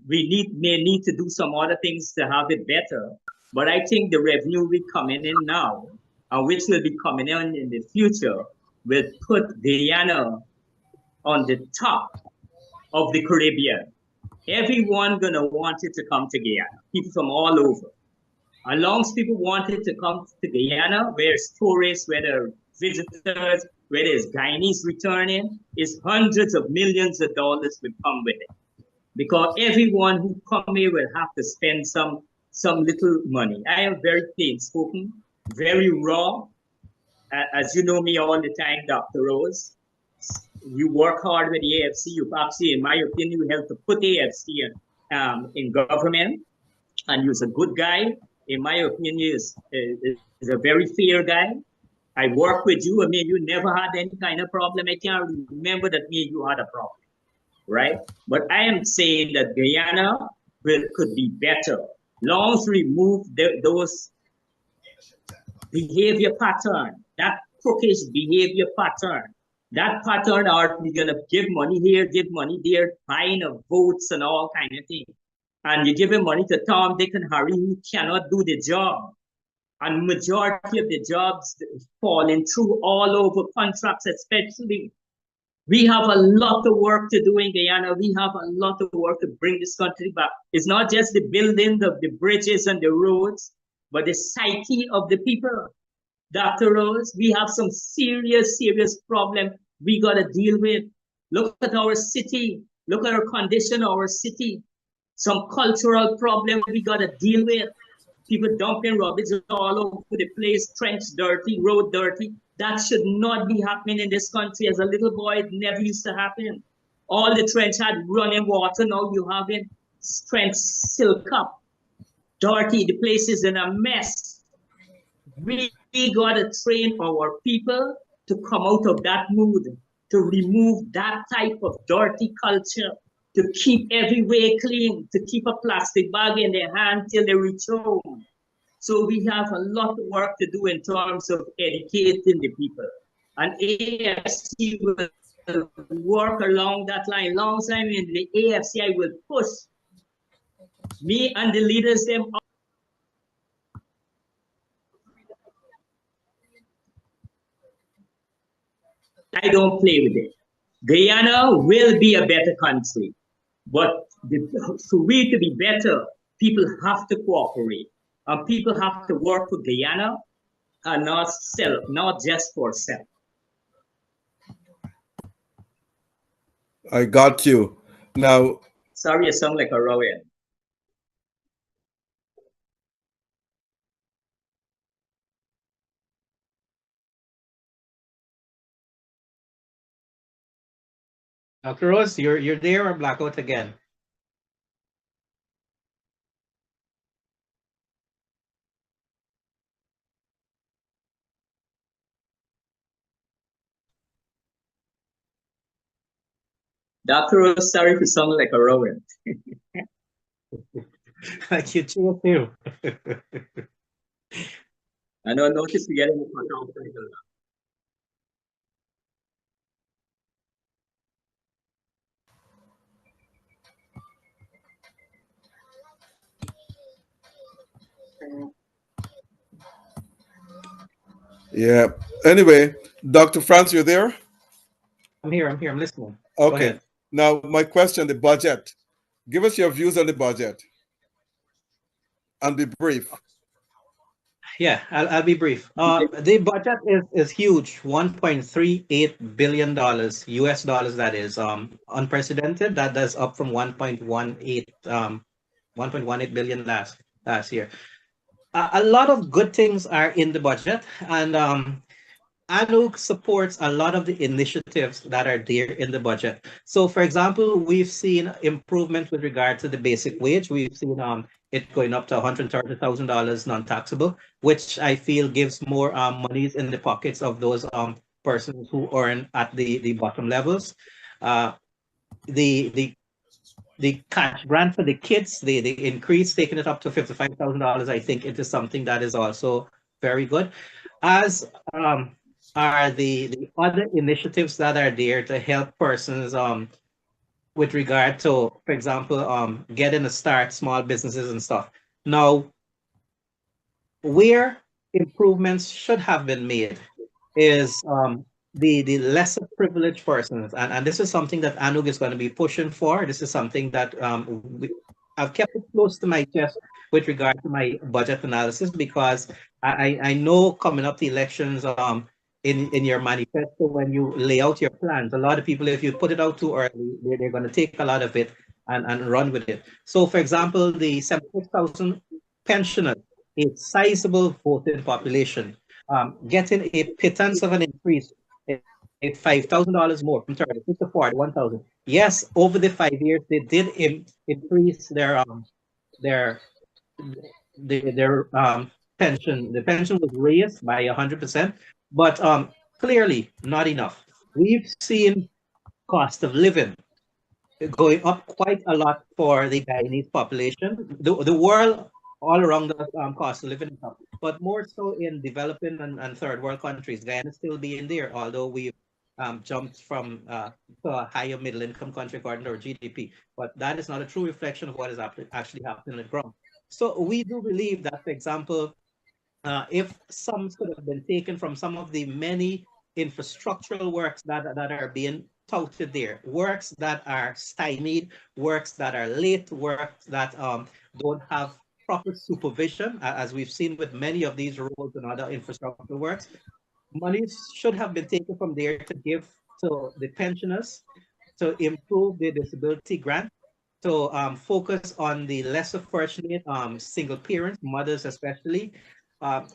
We may need to do some other things to have it better, but I think the revenue we coming in now, and which will be coming in the future, will put Guyana on the top of the Caribbean. Everyone gonna want it to come to Guyana, people from all over. As long as people want it to come to Guyana, where it's tourists, whether visitors, whether it's Guyanese returning, is hundreds of millions of dollars will come with it. Because everyone who come here will have to spend some little money. I am very plain spoken, very raw. As you know me all the time, Dr. Rose. You work hard with the AFC. You actually, in my opinion, you helped to put the AFC in government, and you're a good guy. In my opinion, is a very fair guy. I work with you. I mean, you never had any kind of problem. I can't remember that me and you had a problem, right? But I am saying that Guyana could be better. Long as we remove those behavior pattern, that crookish behavior pattern, that pattern are we gonna give money here, give money there, buying of votes and all kind of things. And you give him money to Tom, Dick, and Harry who cannot do the job. And majority of the jobs falling through all over contracts, especially. We have a lot of work to do in Guyana. We have a lot of work to bring this country back. It's not just the building of the bridges and the roads, but the psyche of the people. Dr. Rose, we have some serious, serious problem we got to deal with. Look at our city. Look at our condition, our city. Some cultural problem we got to deal with. People dumping rubbish all over the place, trench dirty, road dirty. That should not be happening in this country. As a little boy, it never used to happen. All the trench had running water. Now you have it trench silk up, dirty. The place is in a mess. We got to train our people to come out of that mood, to remove that type of dirty culture, to keep everywhere clean, to keep a plastic bag in their hand till they reach home. So we have a lot of work to do in terms of educating the people. And AFC will work along that line. Long time in the AFC, I will push me and the leaders them. I don't play with it. Guyana will be a better country, but for we to be better, people have to cooperate, and people have to work for Guyana and not self, not just for self. I got you. Now, sorry, I sound like a Rowan. Dr. Rose, you're there or blackout again? Dr. Rose, sorry to sound like a Rowan. Like you too. I know, notice we get in the yeah. Anyway, Dr. France, you're there? I'm here, I'm listening. Okay. Now, my question, the budget. Give us your views on the budget. And be brief. Yeah, I'll be brief. The budget is huge, $1.38 billion US dollars. That is unprecedented. That's up from 1.18 billion last year. A lot of good things are in the budget, and ANUG supports a lot of the initiatives that are there in the budget. So, for example, we've seen improvement with regard to the basic wage. We've seen it going up to $130,000 non-taxable, which I feel gives more monies in the pockets of those persons who earn at the bottom levels. The cash grant for the kids, the increase, taking it up to $55,000. I think it is something that is also very good. As are the other initiatives that are there to help persons with regard to, for example, getting a start, small businesses and stuff. Now, where improvements should have been made is the lesser privileged persons, and this is something that ANUG is going to be pushing for. This is something that I've kept it close to my chest with regard to my budget analysis, because I know coming up the elections, in your manifesto, when you lay out your plans, a lot of people, if you put it out too early, they're going to take a lot of it and run with it. So, for example, the 76,000 pensioners, a sizable voting population, getting a pittance of an increase, $5,000 more from 36 to 41,000. Yes, over the 5 years, they did increase their pension. The pension was raised by 100%, but clearly not enough. We've seen cost of living going up quite a lot for the Guyanese population. The world all around the cost of living up, but more so in developing and third world countries. Guyana still being there, although we've jumped from to a higher middle income country according to our GDP. But that is not a true reflection of what is actually happening on the ground. So we do believe that, for example, if some could have been taken from some of the many infrastructural works that are being touted there, works that are stymied, works that are late, works that don't have proper supervision, as we've seen with many of these roads and other infrastructural works, money should have been taken from there to give to the pensioners, to improve the disability grant, to focus on the less fortunate single parents, mothers especially.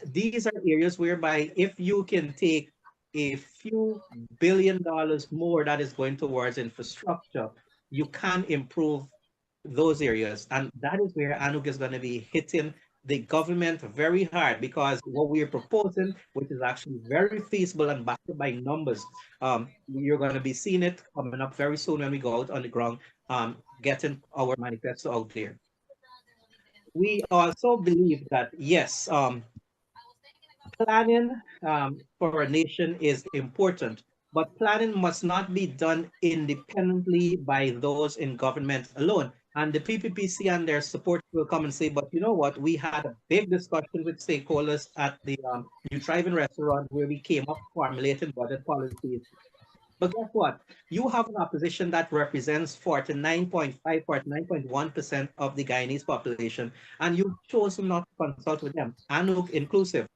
These are areas whereby if you can take a few $billion more that is going towards infrastructure, you can improve those areas. And that is where Anuk is going to be hitting the government very hard, because what we are proposing, which is actually very feasible and backed up by numbers, you're going to be seeing it coming up very soon when we go out on the ground, getting our manifesto out there. We also believe that, yes, planning for a nation is important, but planning must not be done independently by those in government alone. And the PPPC and their supporters will come and say, but you know what? We had a big discussion with stakeholders at the New Thriving restaurant where we came up formulating budget policies. But guess what? You have an opposition that represents 49.5, 49.1% of the Guyanese population, and you've chosen not to consult with them, Anuk inclusive.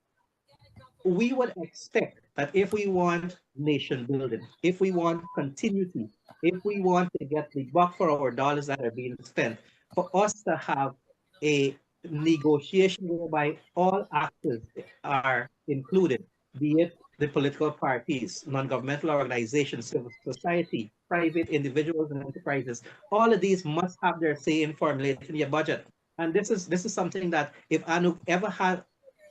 We would expect that if we want nation building, if we want continuity, if we want to get the buck for our dollars that are being spent, for us to have a negotiation whereby all actors are included, be it the political parties, non-governmental organizations, civil society, private individuals and enterprises, all of these must have their say in formulating your budget. And this is something that if Anuk ever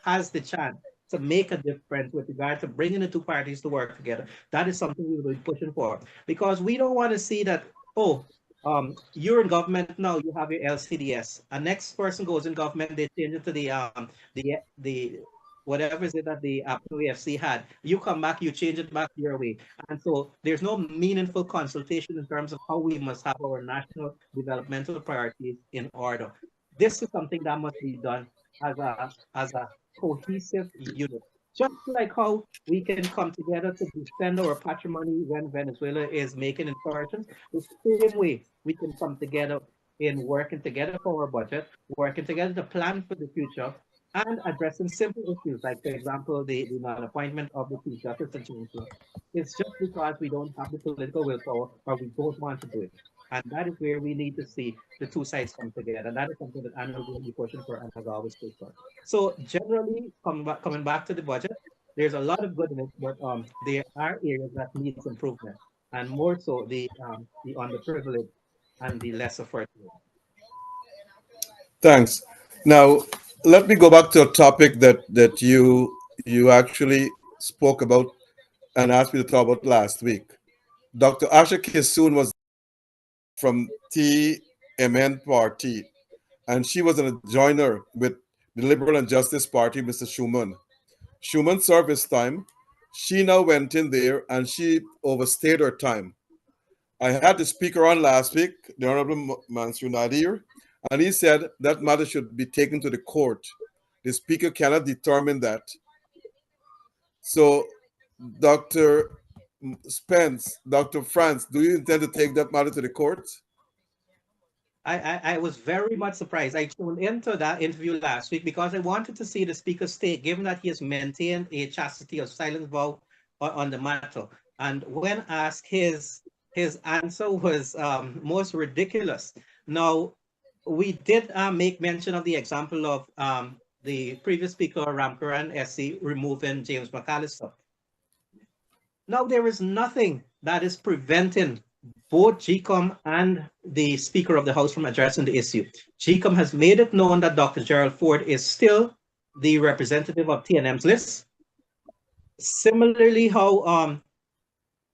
has the chance to make a difference with regard to bringing the two parties to work together, that is something we will be pushing for. Because we don't want to see that, oh, you're in government now, you have your LCDS. A next person goes in government, they change it to the whatever is it that the AFC had. You come back, you change it back your way. And so there's no meaningful consultation in terms of how we must have our national developmental priorities in order. This is something that must be done as a cohesive unit. Just like how we can come together to defend our patrimony when Venezuela is making incursions, the same way we can come together in working together for our budget, working together to plan for the future, and addressing simple issues like, for example, the non-appointment of the Chief Justice situation. It's just because we don't have the political willpower or we don't want to do it. And that is where we need to see the two sides come together. And that is something that Anna will be pushing for and has always pushed for. So generally, coming back to the budget, there's a lot of good in it, but there are areas that needs improvement, and more so the underprivileged and the lesser fortunate. Thanks. Now, let me go back to a topic that you actually spoke about and asked me to talk about last week. Dr. Asha Kissoon was from TMN Party, and she was a joiner with the Liberal and Justice Party, Mr. Schuman. Schuman served his time. She now went in there and she overstayed her time. I had the speaker on last week, the Honorable Mansour Nadir, and he said that matter should be taken to the court. The speaker cannot determine that. So, Dr. Spence, Dr. France, do you intend to take that matter to the court? I was very much surprised. I tuned into that interview last week because I wanted to see the speaker's take, given that he has maintained a chastity of silence vow on the matter. And when asked, his answer was most ridiculous. Now, we did make mention of the example of the previous speaker, Ramkaran SC, removing James McAllister. Now, there is nothing that is preventing both GCOM and the Speaker of the House from addressing the issue. GCOM has made it known that Dr. Gerald Ford is still the representative of TNM's list. Similarly, how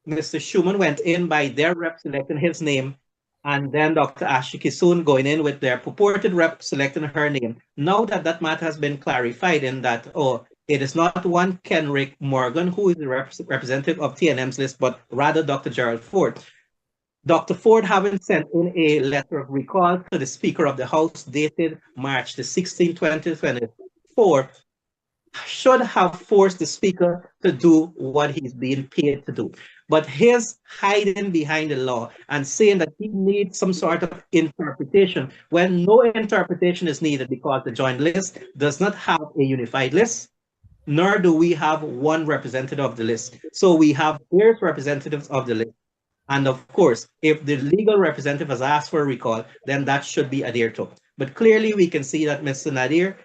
Mr. Schuman went in by their rep selecting his name, and then Dr. Ashiki soon going in with their purported rep selecting her name. Now that that matter has been clarified in that, oh, it is not one Kenrick Morgan who is the representative of TNM's list, but rather Dr. Gerald Ford. Dr. Ford having sent in a letter of recall to the Speaker of the House dated March the 16th, 2024, should have forced the Speaker to do what he's being paid to do. But his hiding behind the law and saying that he needs some sort of interpretation when no interpretation is needed because the joint list does not have a unified list, nor do we have one representative of the list. So we have various representatives of the list. And of course, if the legal representative has asked for a recall, then that should be adhered to. But clearly, we can see that Mr. Nadir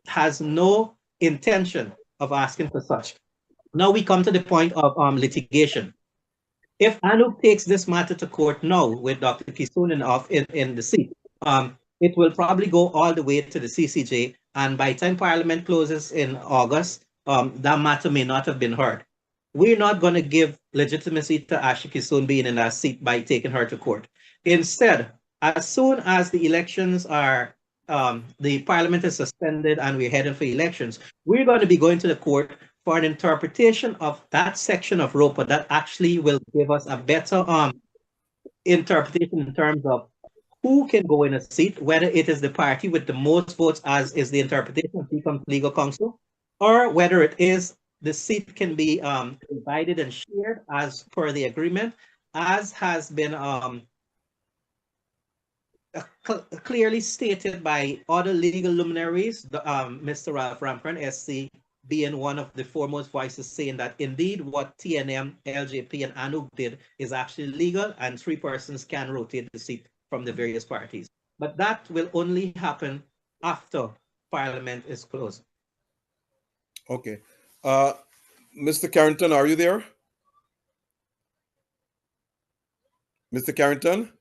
has no intention of asking for such. Now we come to the point of litigation. If Anoop takes this matter to court now with Dr. Kisun in the seat, it will probably go all the way to the CCJ. And by the time Parliament closes in August, that matter may not have been heard. We're not going to give legitimacy to Ashiki Kisun being in that seat by taking her to court. Instead, as soon as the elections are, the Parliament is suspended and we're heading for elections, we're going to be going to the court for an interpretation of that section of ROPA that actually will give us a better interpretation in terms of who can go in a seat, whether it is the party with the most votes, as is the interpretation of becomes legal counsel, or whether it is the seat can be divided and shared as per the agreement, as has been clearly stated by other legal luminaries, Mr. Ralph Rampern, SC, being one of the foremost voices saying that indeed what TNM, LJP, and ANUG did is actually legal and 3 persons can rotate the seat from the various parties. But that will only happen after Parliament is closed. Okay. Mr. Carrington, are you there? Mr. Carrington?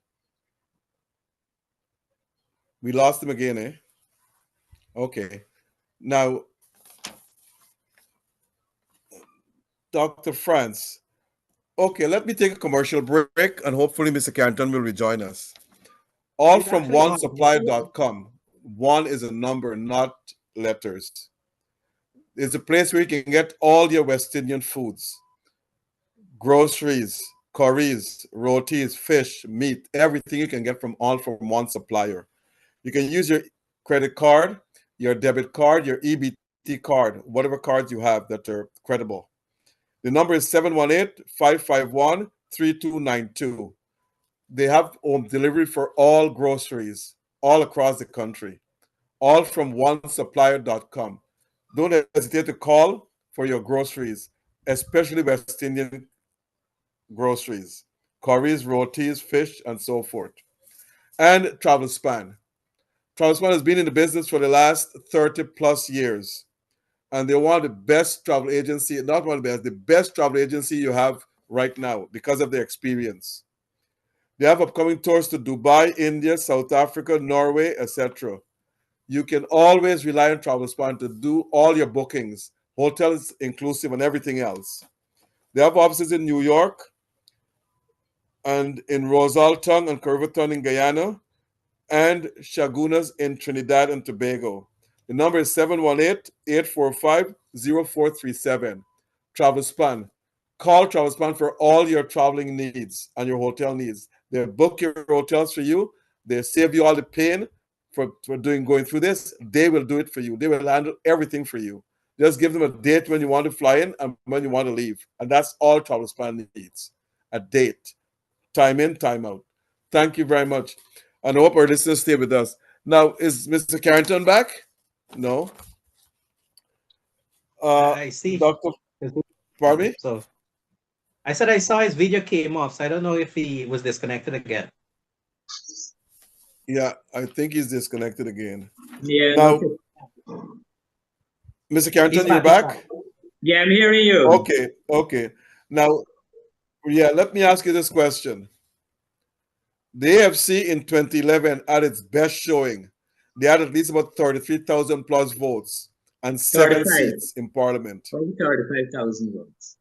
We lost him again, eh? Okay. Now, Dr. France. Okay, let me take a commercial break and hopefully Mr. Carrington will rejoin us. All from onesupplier.com. One is a number, not letters. It's a place where you can get all your West Indian foods, groceries, curries, rotis, fish, meat, everything you can get from all from one supplier. You can use your credit card, your debit card, your EBT card, whatever cards you have that are credible. The number is 718-551-3292. They have home delivery for all groceries all across the country, all from onesupplier.com. Don't hesitate to call for your groceries, especially West Indian groceries, curries, rotis, fish, and so forth. And Globespan. Globespan has been in the business for the last 30 plus years. And they're one of the best travel agency, not one of the best travel agency you have right now because of their experience. They have upcoming tours to Dubai, India, South Africa, Norway, etc. You can always rely on Globespan to do all your bookings, hotels inclusive and everything else. They have offices in New York and in Rosalton and Curvaton in Guyana and Chaguanas in Trinidad and Tobago. The number is 718-845-0437. Globespan. Call Globespan for all your traveling needs and your hotel needs. They'll book your hotels for you. They'll save you all the pain for going through this. They will do it for you. They will handle everything for you. Just give them a date when you want to fly in and when you want to leave. And that's all Globespan needs. A date. Time in, time out. Thank you very much. And I hope our listeners stay with us. Now, is Mr. Carrington back? No. I see. Dr. Pardon me? So I said I saw his video came off, so I don't know if he was disconnected again. Yeah, I think he's disconnected again. Yeah. Now, Mr. Carrington, you're back? Yeah, I'm hearing you. Okay. Now, yeah, let me ask you this question. The AFC in 2011 had its best showing. They had at least about 33,000 plus votes and 7 seats in Parliament. 35,000 votes.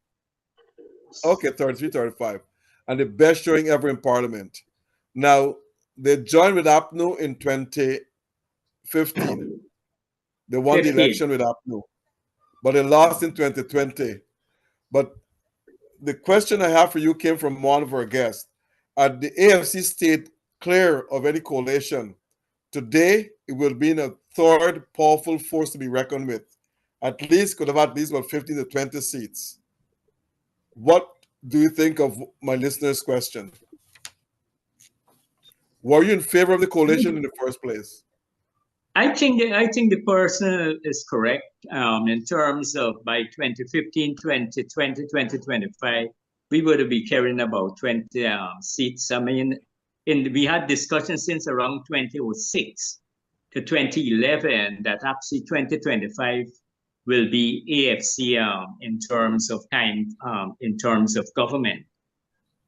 Okay, 33, 35. And the best showing ever in Parliament. Now, they joined with APNU in 2015. They won the 15. election with APNU, but they lost in 2020. But the question I have for you came from one of our guests. Had the AFC stayed clear of any coalition, today it will be in a third powerful force to be reckoned with. At least could have at least about 15 to 20 seats. What do you think of my listener's question? Were you in favor of the coalition in the first place? I think the person is correct in terms of by 2015, 2020, 2025, we would be carrying about 20 seats. I mean, we had discussions since around 2006 to 2011 that actually 2025 will be AFC in terms of time, in terms of government.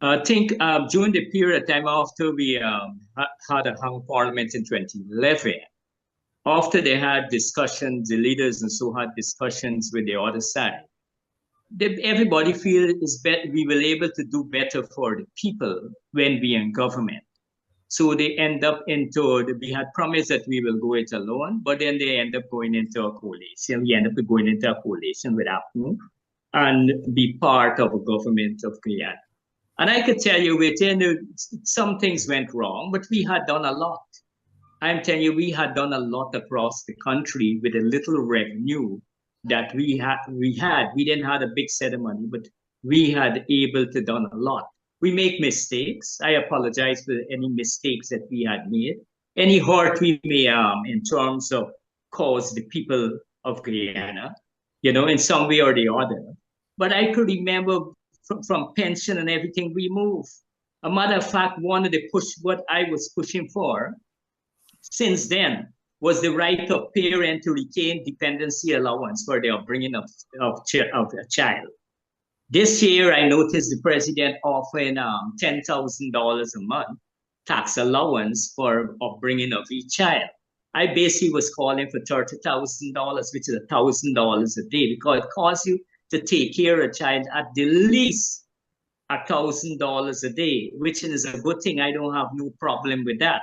I think during the period of time after we had a hung parliament in 2011, after they had discussions, the leaders and so had discussions with the other side, everybody feels we will able to do better for the people when we in government. So they end up we had promised that we will go it alone, but then they end up going into a coalition. We end up going into a coalition with APNU and be part of a government of Guyana. And I could tell you some things went wrong, but we had done a lot. I'm telling you, we had done a lot across the country with a little revenue that we had. We didn't have a big set of money, but we had able to done a lot. We make mistakes. I apologize for any mistakes that we had made. Any hurt we may in terms of cause the people of Guyana, in some way or the other. But I could remember from pension and everything we moved. A matter of fact, one of the what I was pushing for since then was the right of parent to retain dependency allowance for the upbringing of a child. This year, I noticed the president offering $10,000 a month tax allowance for upbringing of each child. I basically was calling for $30,000, which is $1,000 a day, because it costs you to take care of a child at the least $1,000 a day, which is a good thing. I don't have no problem with that.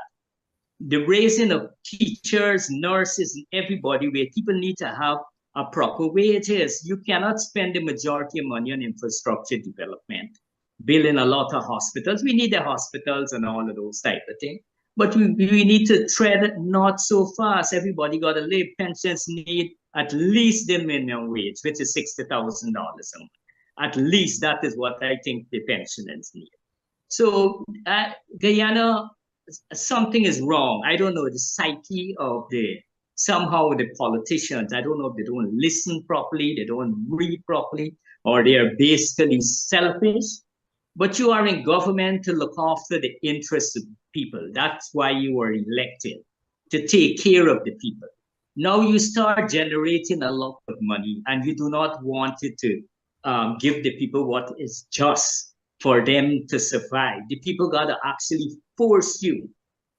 The raising of teachers, nurses, and everybody, where people need to have a proper wages. You cannot spend the majority of money on infrastructure development, building a lot of hospitals. We need the hospitals and all of those type of things. But we need to tread not so fast. Everybody got to live. Pensions need at least the minimum wage, which is $60,000 a month. At least that is what I think the pensioners need. So Guyana, something is wrong. I don't know, the psyche of somehow the politicians, I don't know if they don't listen properly, they don't read properly, or they are basically selfish. But you are in government to look after the interests of people. That's why you were elected, to take care of the people. Now you start generating a lot of money and you do not want it to give the people what is just for them to survive. The people got to actually force you.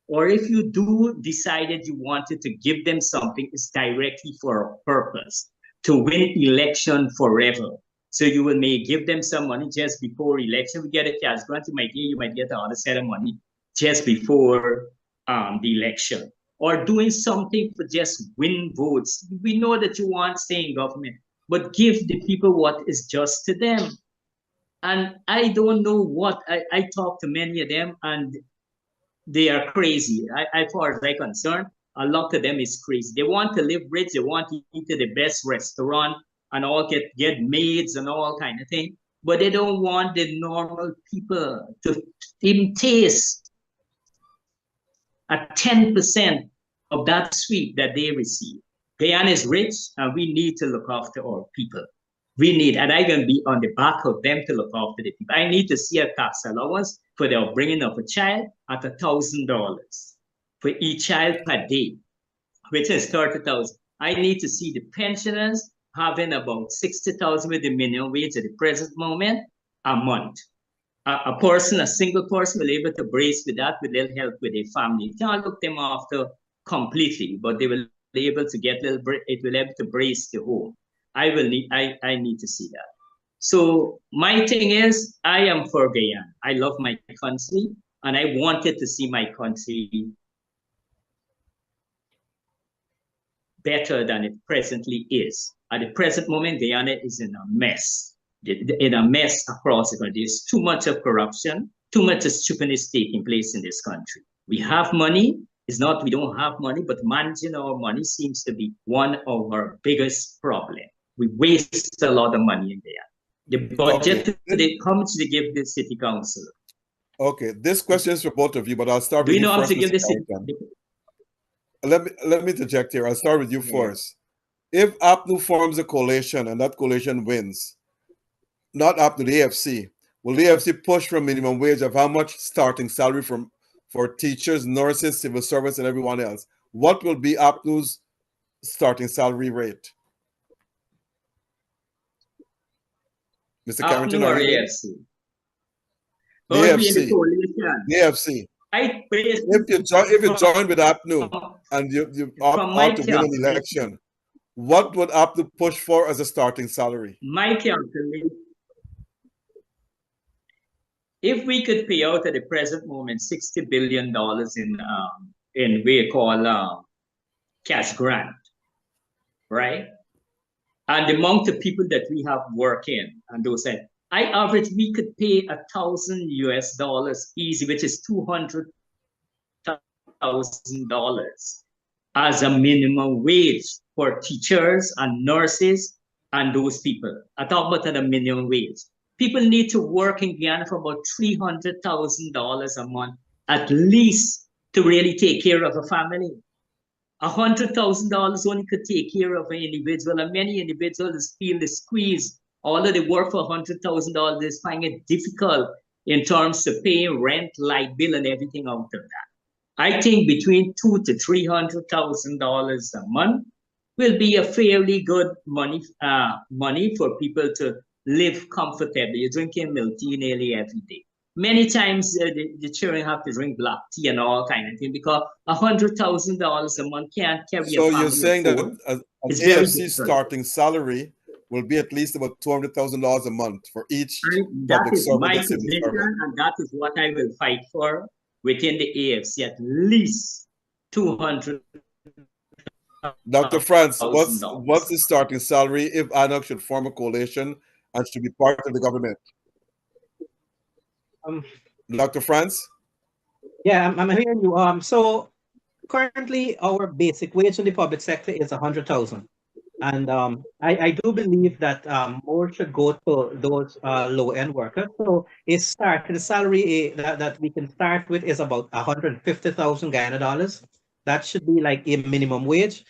Or if you do decided you wanted to give them something, it's directly for a purpose, to win election forever. So you may give them some money just before election. We get a cash grant, you might get another set of money just before the election. Or doing something for just win votes. We know that you want to stay in government, but give the people what is just to them. And I don't know what, I talk to many of them and they are crazy. As far as I'm concerned, a lot of them is crazy. They want to live rich. They want to eat at the best restaurant and all get maids and all kind of thing. But they don't want the normal people to even taste a 10% of that sweet that they receive. Guyana is rich and we need to look after our people. We need, and I'm going to be on the back of them to look after the people. I need to see a tax allowance for the upbringing of a child at $1,000 for each child per day, which is 30,000. I need to see the pensioners having about 60,000 with the minimum wage at the present moment a month. A single person will be able to brace with that with little help with their family. You can't look them after completely, but they will be able to get it will be able to brace the home. I need to see that. So my thing is, I am for Guyana. I love my country. and I wanted to see my country better than it presently is. At the present moment, Guyana is in a mess. In a mess across the country. There's too much of corruption, too much of stupidness taking place in this country. We have money. It's not we don't have money, but managing our money seems to be one of our biggest problems. We waste a lot of money in there. The budget, how much do they give the city council? Okay, this question is for both of you, but I'll start Do with you you know how first, to give Mr. the city? Let me interject here. I'll start with you first. If APNU forms a coalition and that coalition wins, not APNU, the AFC, will the AFC push for a minimum wage of how much starting salary for teachers, nurses, civil servants, and everyone else? What will be APNU's starting salary rate? Mr. Carrington, APNU or are you AFC? the Or AFC. the coalition? The AFC. If you join with APNU and you opt out to win an election, what would APNU push for as a starting salary? My calculation, if we could pay out at the present moment $60 billion in we call cash grant, right? And the amount of people that we have working, and those said, I average we could pay $1,000 easy, which is $200,000 as a minimum wage for teachers and nurses and those people. I talk about the minimum wage. People need to work in Guyana for about $300,000 a month, at least, to really take care of a family. $100,000 only could take care of an individual, and many individuals feel the squeeze. Although they work for $100,000, they find it difficult in terms of paying rent, light bill, and everything out of that. I think between $200,000 to $300,000 a month will be a fairly good money for people to live comfortably. You're drinking milk tea nearly every day. Many times the children have to drink black tea and all kind of thing because $100,000 a month can't carry a family. So you're saying that an AFC starting salary will be at least about $200,000 a month for each public servant. That is my position, and that is what I will fight for within the AFC, at least $200,000. Dr. France, what's the starting salary if ANOC should form a coalition and should be part of the government? Dr. France? Yeah, I'm hearing you. So currently our basic wage in the public sector is 100,000. And I do believe that more should go to those low-end workers. So the salary that we can start with is about 150,000 Guyana dollars. That should be like a minimum wage.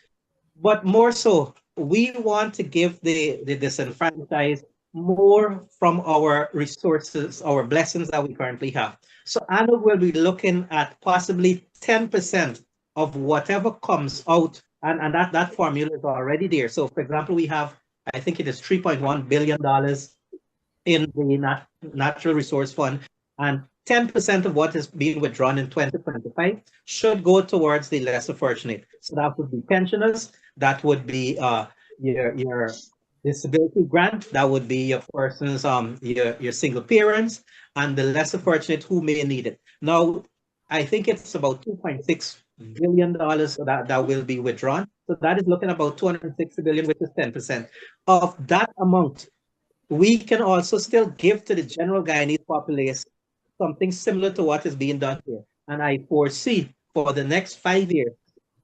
But more so, we want to give the disenfranchised more from our resources, our blessings that we currently have. So ANOG will be looking at possibly 10% of whatever comes out, and that formula is already there. So for example, we have, I think it is $3.1 billion in the Natural Resource Fund, and 10% of what is being withdrawn in 2025 should go towards the lesser fortunate. So that would be pensioners, that would be your disability grant, that would be your persons, your single parents, and the lesser fortunate who may need it. Now, I think it's about $2.6 billion that will be withdrawn. So that is looking about $260 billion, which is 10%. Of that amount, we can also still give to the general Guyanese population something similar to what is being done here. And I foresee for the next 5 years,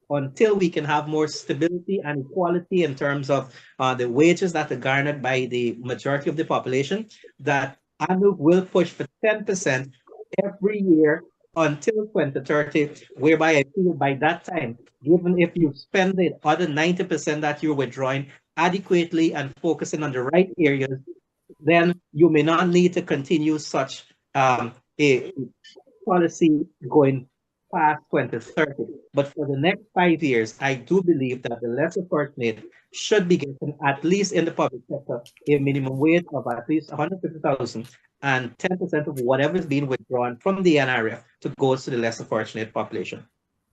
until we can have more stability and equality in terms of the wages that are garnered by the majority of the population, that ANOG will push for 10% every year until 2030, whereby I feel by that time, even if you spend the other 90% that you're withdrawing adequately and focusing on the right areas, then you may not need to continue such a policy going past 2030. But for the next 5 years, I do believe that the lesser fortunate should be getting, at least in the public sector, a minimum wage of at least 150,000 and 10% of whatever is being withdrawn from the NRF to go to the lesser fortunate population.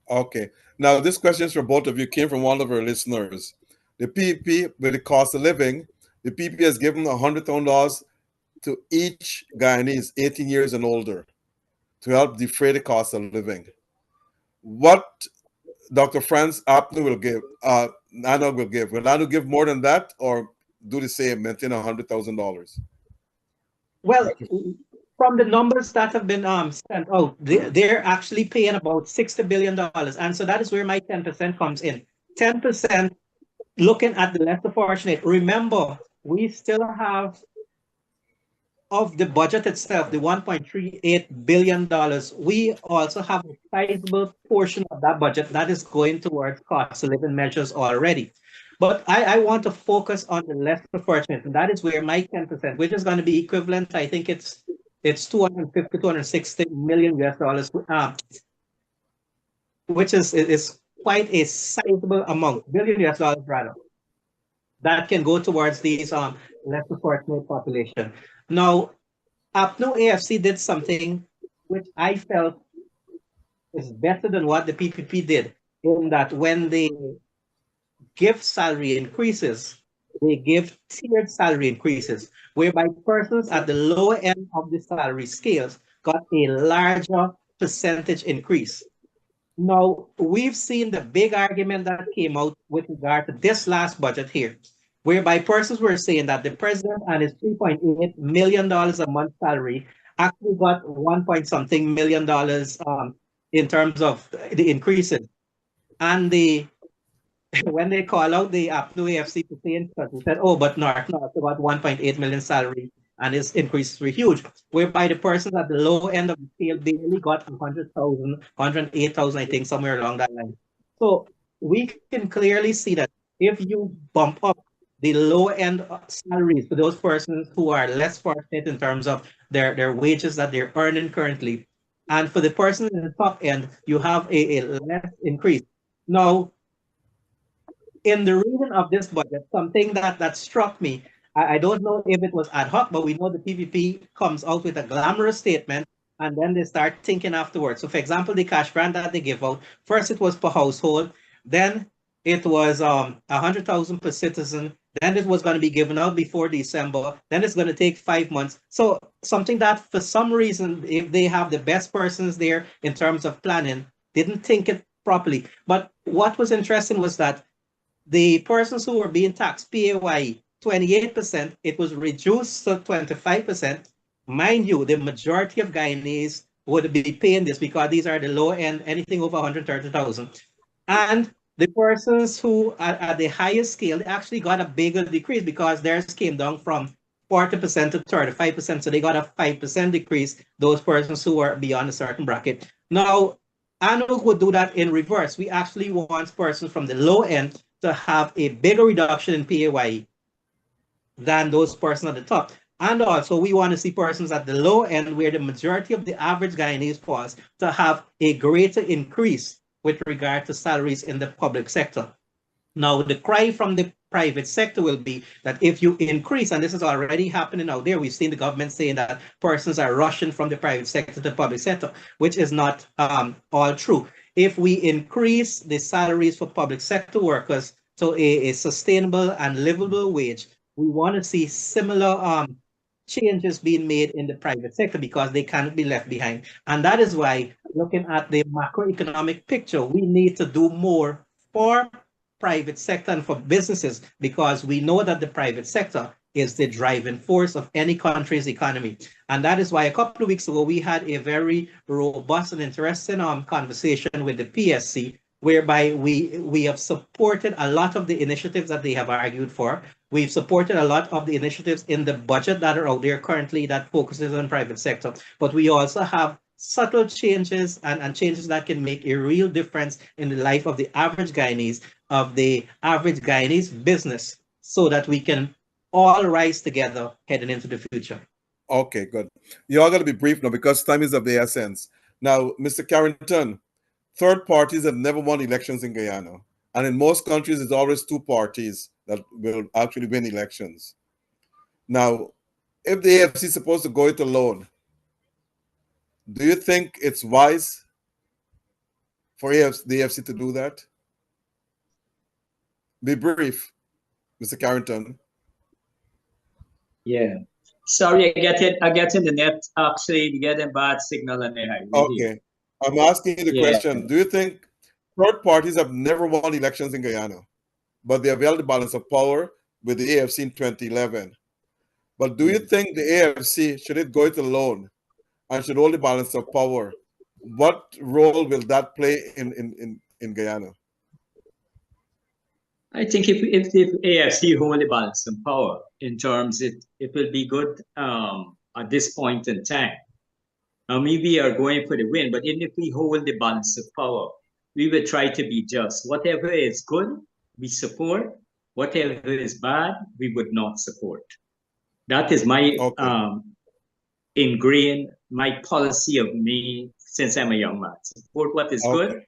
Okay. Now, this question is for both of you, came from one of our listeners. The PPP, with the cost of living, the PPP has given $100,000 to each Guyanese 18 years and older to help defray the cost of living. What Dr. Franz Apner will give, Nano will give. Will Nano give more than that or do the same, maintain $100,000? Well, from the numbers that have been sent out, they're actually paying about $60 billion. And so that is where my 10% comes in. 10% looking at the less fortunate. Remember, we still have of the budget itself, the $1.38 billion, we also have a sizable portion of that budget that is going towards cost of living measures already. But I want to focus on the less fortunate, and that is where my 10%, which is going to be equivalent, I think it's 250, 260 million US dollars, which is quite a sizable amount, billion US dollars rather, that can go towards these less fortunate population. Now, APNO AFC did something which I felt is better than what the PPP did, in that when they give salary increases, they give tiered salary increases, whereby persons at the lower end of the salary scales got a larger percentage increase. Now, we've seen the big argument that came out with regard to this last budget here, whereby persons were saying that the president and his $3.8 million a month salary actually got 1 point something million dollars in terms of the increases. And when they call out the APNU AFC to say, they said, oh, but North got 1.8 million salary and his increases were huge, whereby the persons at the low end of the scale barely got 100,000, 108,000, I think, somewhere along that line. So we can clearly see that if you bump up the low end salaries for those persons who are less fortunate in terms of their wages that they're earning currently, and for the person in the top end, you have a less increase. Now, in the reading of this budget, something that struck me, I don't know if it was ad hoc, but we know the PPP comes out with a glamorous statement and then they start thinking afterwards. So for example, the cash grant that they give out, first it was per household, then it was 100,000 per citizen, then it was going to be given out before December, then it's going to take 5 months. So something that for some reason, if they have the best persons there in terms of planning, didn't think it properly. But what was interesting was that the persons who were being taxed PAYE 28%, it was reduced to 25%. Mind you, the majority of Guyanese would be paying this because these are the low end, anything over 130,000. And the persons who are at the highest scale, they actually got a bigger decrease because theirs came down from 40% to 35%. So they got a 5% decrease, those persons who are beyond a certain bracket. Now, ANOG would do that in reverse. We actually want persons from the low end to have a bigger reduction in PAYE than those persons at the top. And also, we want to see persons at the low end, where the majority of the average Guyanese falls, to have a greater increase with regard to salaries in the public sector. Now, the cry from the private sector will be that if you increase, and this is already happening out there, we've seen the government saying that persons are rushing from the private sector to the public sector, which is not all true. If we increase the salaries for public sector workers to a sustainable and livable wage, we want to see similar changes being made in the private sector because they cannot be left behind. And that is why, looking at the macroeconomic picture, we need to do more for private sector and for businesses, because we know that the private sector is the driving force of any country's economy. And that is why a couple of weeks ago, we had a very robust and interesting conversation with the PSC, whereby we have supported a lot of the initiatives that they have argued for. We've supported a lot of the initiatives in the budget that are out there currently that focuses on private sector, but we also have subtle changes and changes that can make a real difference in the life of the average Guyanese, of the average Guyanese business, so that we can all rise together heading into the future. Okay, good. You all got to be brief now because time is of the essence. Now, Mr. Carrington, third parties have never won elections in Guyana. And in most countries, it's always two parties that will actually win elections. Now, if the AFC is supposed to go it alone, do you think it's wise for the AFC to do that? Be brief, Mr. Carrington. Yeah. Sorry, I get in the net actually getting bad signal on the highway here. Okay. I'm asking you the Yeah. question. Do you think third parties have never won elections in Guyana, but they have held the balance of power with the AFC in 2011? But do you think the AFC, should it go it alone and should hold the balance of power, what role will that play in Guyana? I think if AFC hold the balance of power in terms, it will be good at this point in time. Maybe we are going for the win, but even if we hold the balance of power, we will try to be just. Whatever is good, we support. Whatever is bad, we would not support. That is my ingrained, my policy of me since I'm a young man. Support what is good,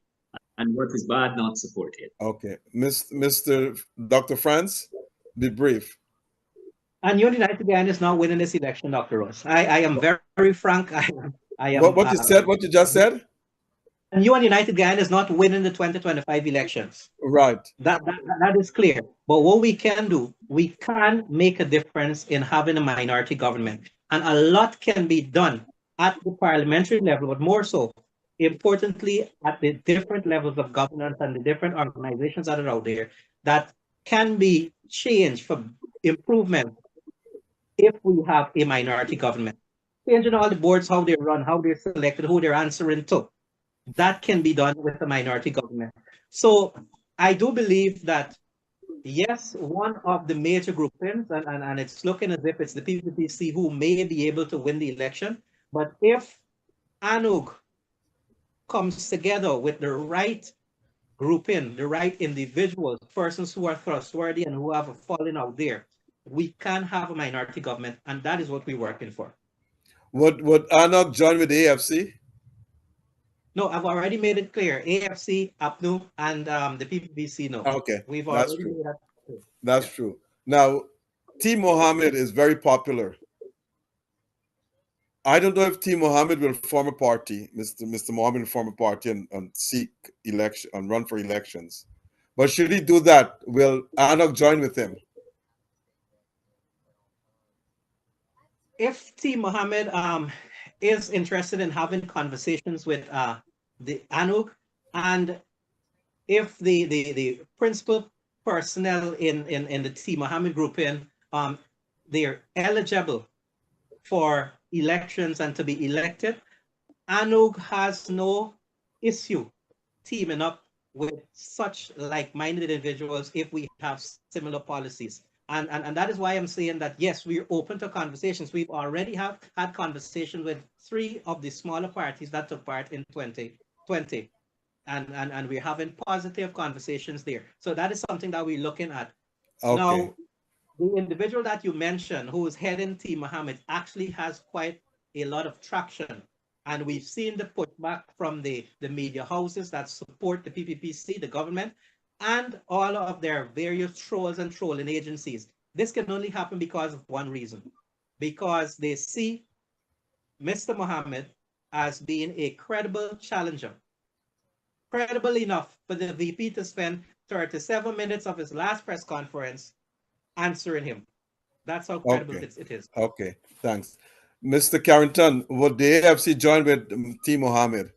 and what is bad, not support it. Okay. Mr. Dr. Franz, be brief. And United Guyana is not winning this election, Dr. Ross. I am very, very frank. I am. What you said, what you just said? And United Guyana is not winning the 2025 elections. Right. That is clear. But what we can do, we can make a difference in having a minority government. And a lot can be done at the parliamentary level, but more so, importantly, at the different levels of governance and the different organizations that are out there that can be changed for improvement if we have a minority government. Changing all the boards, how they run, how they're selected, who they're answering to. That can be done with a minority government. So I do believe that, yes, one of the major groupings, and it's looking as if it's the PPPC who may be able to win the election. But if ANUG comes together with the right grouping, the right individuals, persons who are trustworthy and who have a falling out there, we can have a minority government, and that is what we're working for. Would ANUG join with the AFC? No, I've already made it clear. AFC, APNU, and the PPPC, no. Okay, We've that's already true. made that clear. That's true. Now, T. Mohammed is very popular. I don't know if T. Mohammed will form a party, Mr. Mohammed will form a party and seek election and run for elections. But should he do that, will ANUG join with him? If T. Mohammed is interested in having conversations with the ANUG, and if the principal personnel in the T. Mohammed grouping, they're eligible for elections and to be elected, ANUG has no issue teaming up with such like-minded individuals if we have similar policies. And that is why I'm saying that, yes, we're open to conversations. We've already had conversations with 3 of the smaller parties that took part in 2020. And we're having positive conversations there. So that is something that we're looking at. Okay. Now, the individual that you mentioned who is heading T. Mohammed actually has quite a lot of traction. And we've seen the pushback from the media houses that support the PPPC, the government, and all of their various trolls and trolling agencies. This can only happen because of one reason, because they see Mr. Mohammed as being a credible challenger. Credible enough for the VP to spend 37 minutes of his last press conference answering him. That's how credible it is. Okay, thanks. Mr. Carrington, would the AFC join with T. Mohammed?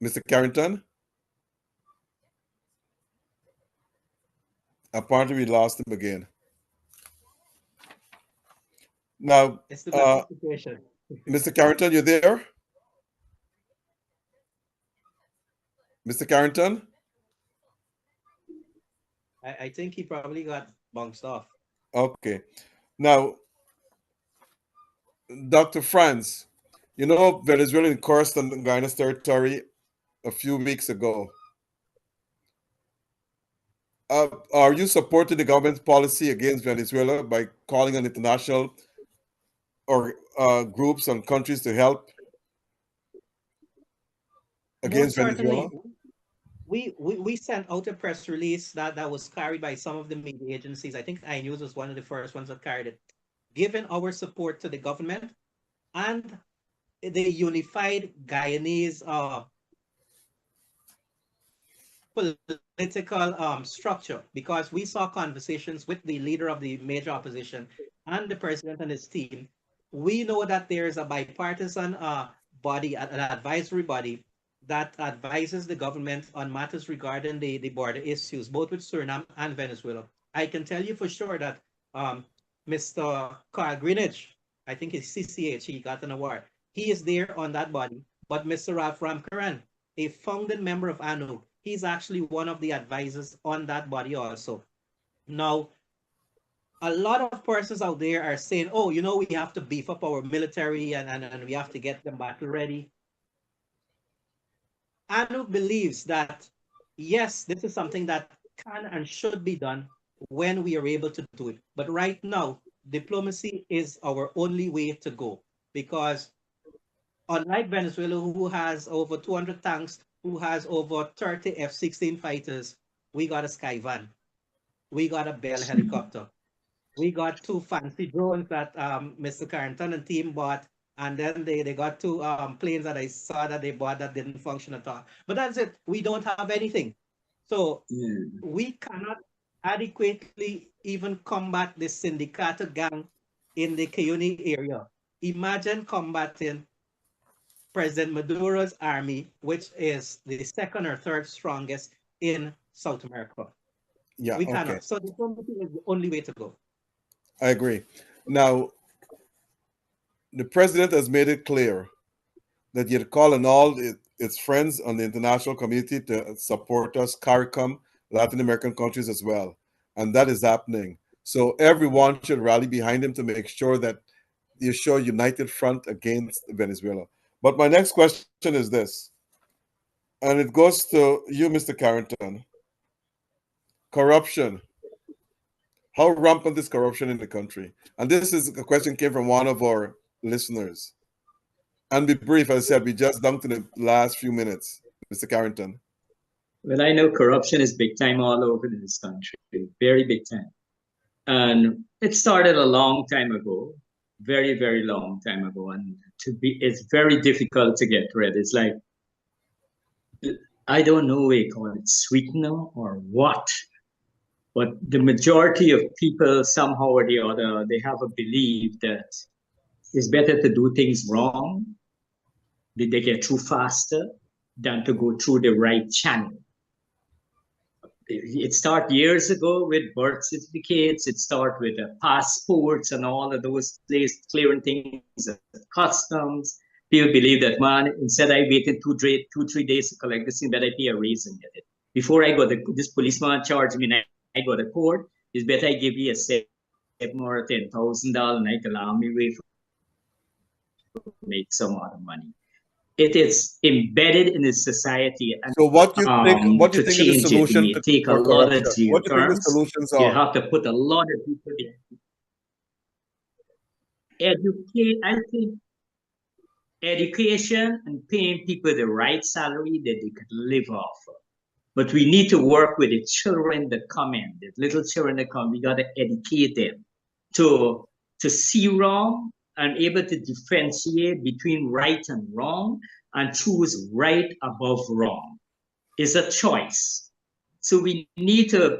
Mr. Carrington? Apparently we lost him again. Now, it's the situation. Mr. Carrington, you there? Mr. Carrington? I think he probably got bounced off. Okay. Now, Dr. Franz, you know Venezuela encouraged on Guyana's territory a few weeks ago. Are you supporting the government's policy against Venezuela by calling on international or groups and countries to help against Venezuela? We sent out a press release that was carried by some of the media agencies. I think iNews was one of the first ones that carried it, giving our support to the government and the unified Guyanese political structure, because we saw conversations with the leader of the major opposition and the president and his team. We know that there is a bipartisan body, an advisory body that advises the government on matters regarding the border issues, both with Suriname and Venezuela. I can tell you for sure that Mr. Carl Greenwich, I think it's CCH, he got an award. He is there on that body. But Mr. Ralph Ramkaran, a founding member of ANU, he's actually one of the advisors on that body also. Now, a lot of persons out there are saying, oh, you know, we have to beef up our military and we have to get them battle ready. ANU believes that, yes, this is something that can and should be done when we are able to do it. But right now, diplomacy is our only way to go, because unlike Venezuela, who has over 200 tanks, who has over 30 F-16 fighters, we got a Skyvan. We got a Bell helicopter. We got 2 fancy drones that Mr. Carrington and team bought, and then they got 2 planes that I saw that they bought that didn't function at all. But that's it. We don't have anything. So we cannot adequately even combat the Sindicato gang in the Cayuni area. Imagine combating President Maduro's army, which is the 2nd or 3rd strongest in South America. Yeah, we cannot. okay. So diplomacy is the only way to go. I agree. Now, the president has made it clear that he'd call on all its friends on the international community to support us, CARICOM, Latin American countries as well. And that is happening. So everyone should rally behind him to make sure that you show a united front against Venezuela. But my next question is this, and it goes to you, Mr. Carrington. Corruption. How rampant is corruption in the country? And this is a question came from one of our listeners. And be brief, as I said, we just down to the last few minutes, Mr. Carrington. Well, I know corruption is big time all over this country, very big time. And it started a long time ago, very, very long time ago. And it's very difficult to get rid. It's like, I don't know, we call it sweetener or what. But the majority of people, somehow or the other, they have a belief that it's better to do things wrong, that they get through faster, than to go through the right channel. It started years ago with birth certificates. It started with passports and all of those things, clearing things at customs. People believe that, man, instead I waited 2-3 days to collect this thing, that I pay a raise and get it. Before I got this policeman charged me, I go to court, it's better I give you a $7,000 or $10,000 and I can allow me wait to make some other money. It is embedded in the society. And so what do you think? What do you think is the solution to take a lot of what do you think the solutions are? You have to put a lot of people there. Educate. I think education and paying people the right salary that they could live off of. But we need to work with the children that come in, the little children that come. We got to educate them to see wrong and able to differentiate between right and wrong and choose right above wrong. It's a choice. So people need to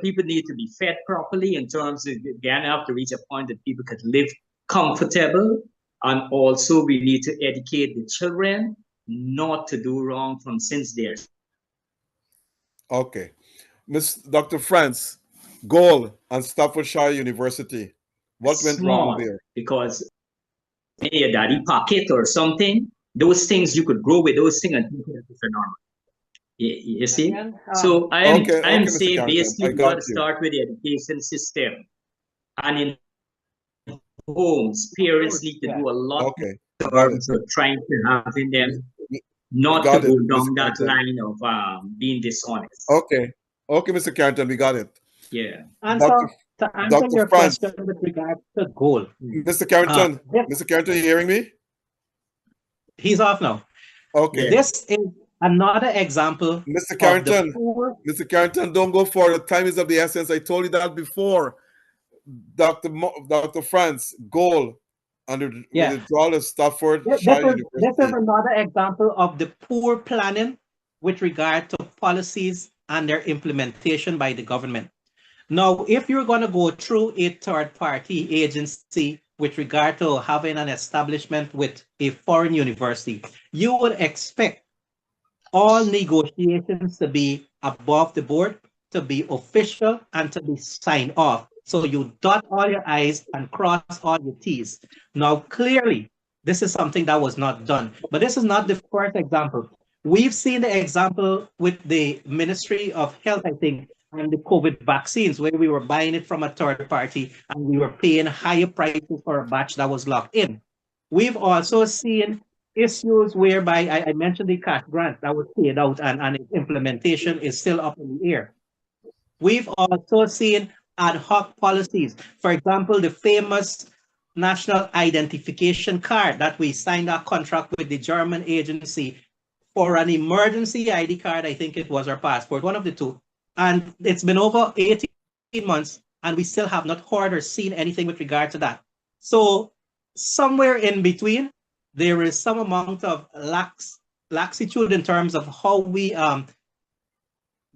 be fed properly in terms of, again, have to reach a point that people could live comfortable. And also we need to educate the children not to do wrong from since they're. Okay. Dr. France, Goal and Staffordshire University. What went wrong there? Because in your daddy pocket or something, those things you could grow with those things and think it's normal. You see? Again, so I'm saying basically we got to start with the education system. And in homes, parents need to do a lot of trying to have in them not to go down that line of being dishonest. Okay. Okay, Mr. Carrington, we got it. Yeah. And to answer your question with regard to goal. Mr. Carrington, Mr. Carrington, you hearing me? He's off now. Okay. This is another example. Mr. Carrington, Mr. Carrington, don't go for it. Time is of the essence. I told you that before. Dr. France, Goal, and the withdrawal of Staffordshire University. This is another example of the poor planning with regard to policies and their implementation by the government. Now, if you're going to go through a third-party agency with regard to having an establishment with a foreign university, you would expect all negotiations to be above the board, to be official, and to be signed off. So you dot all your I's and cross all your T's. Now, clearly, this is something that was not done. But this is not the first example. We've seen the example with the Ministry of Health, I think, and the COVID vaccines, where we were buying it from a third party and we were paying higher prices for a batch that was locked in. We've also seen issues whereby I mentioned the cash grant that was paid out and its implementation is still up in the air. We've also seen ad hoc policies. For example, the famous national identification card that we signed a contract with the German agency for an emergency ID card, I think it was, our passport, one of the two. And it's been over 18 months and we still have not heard or seen anything with regard to that. So somewhere in between, there is some amount of laxitude in terms of how we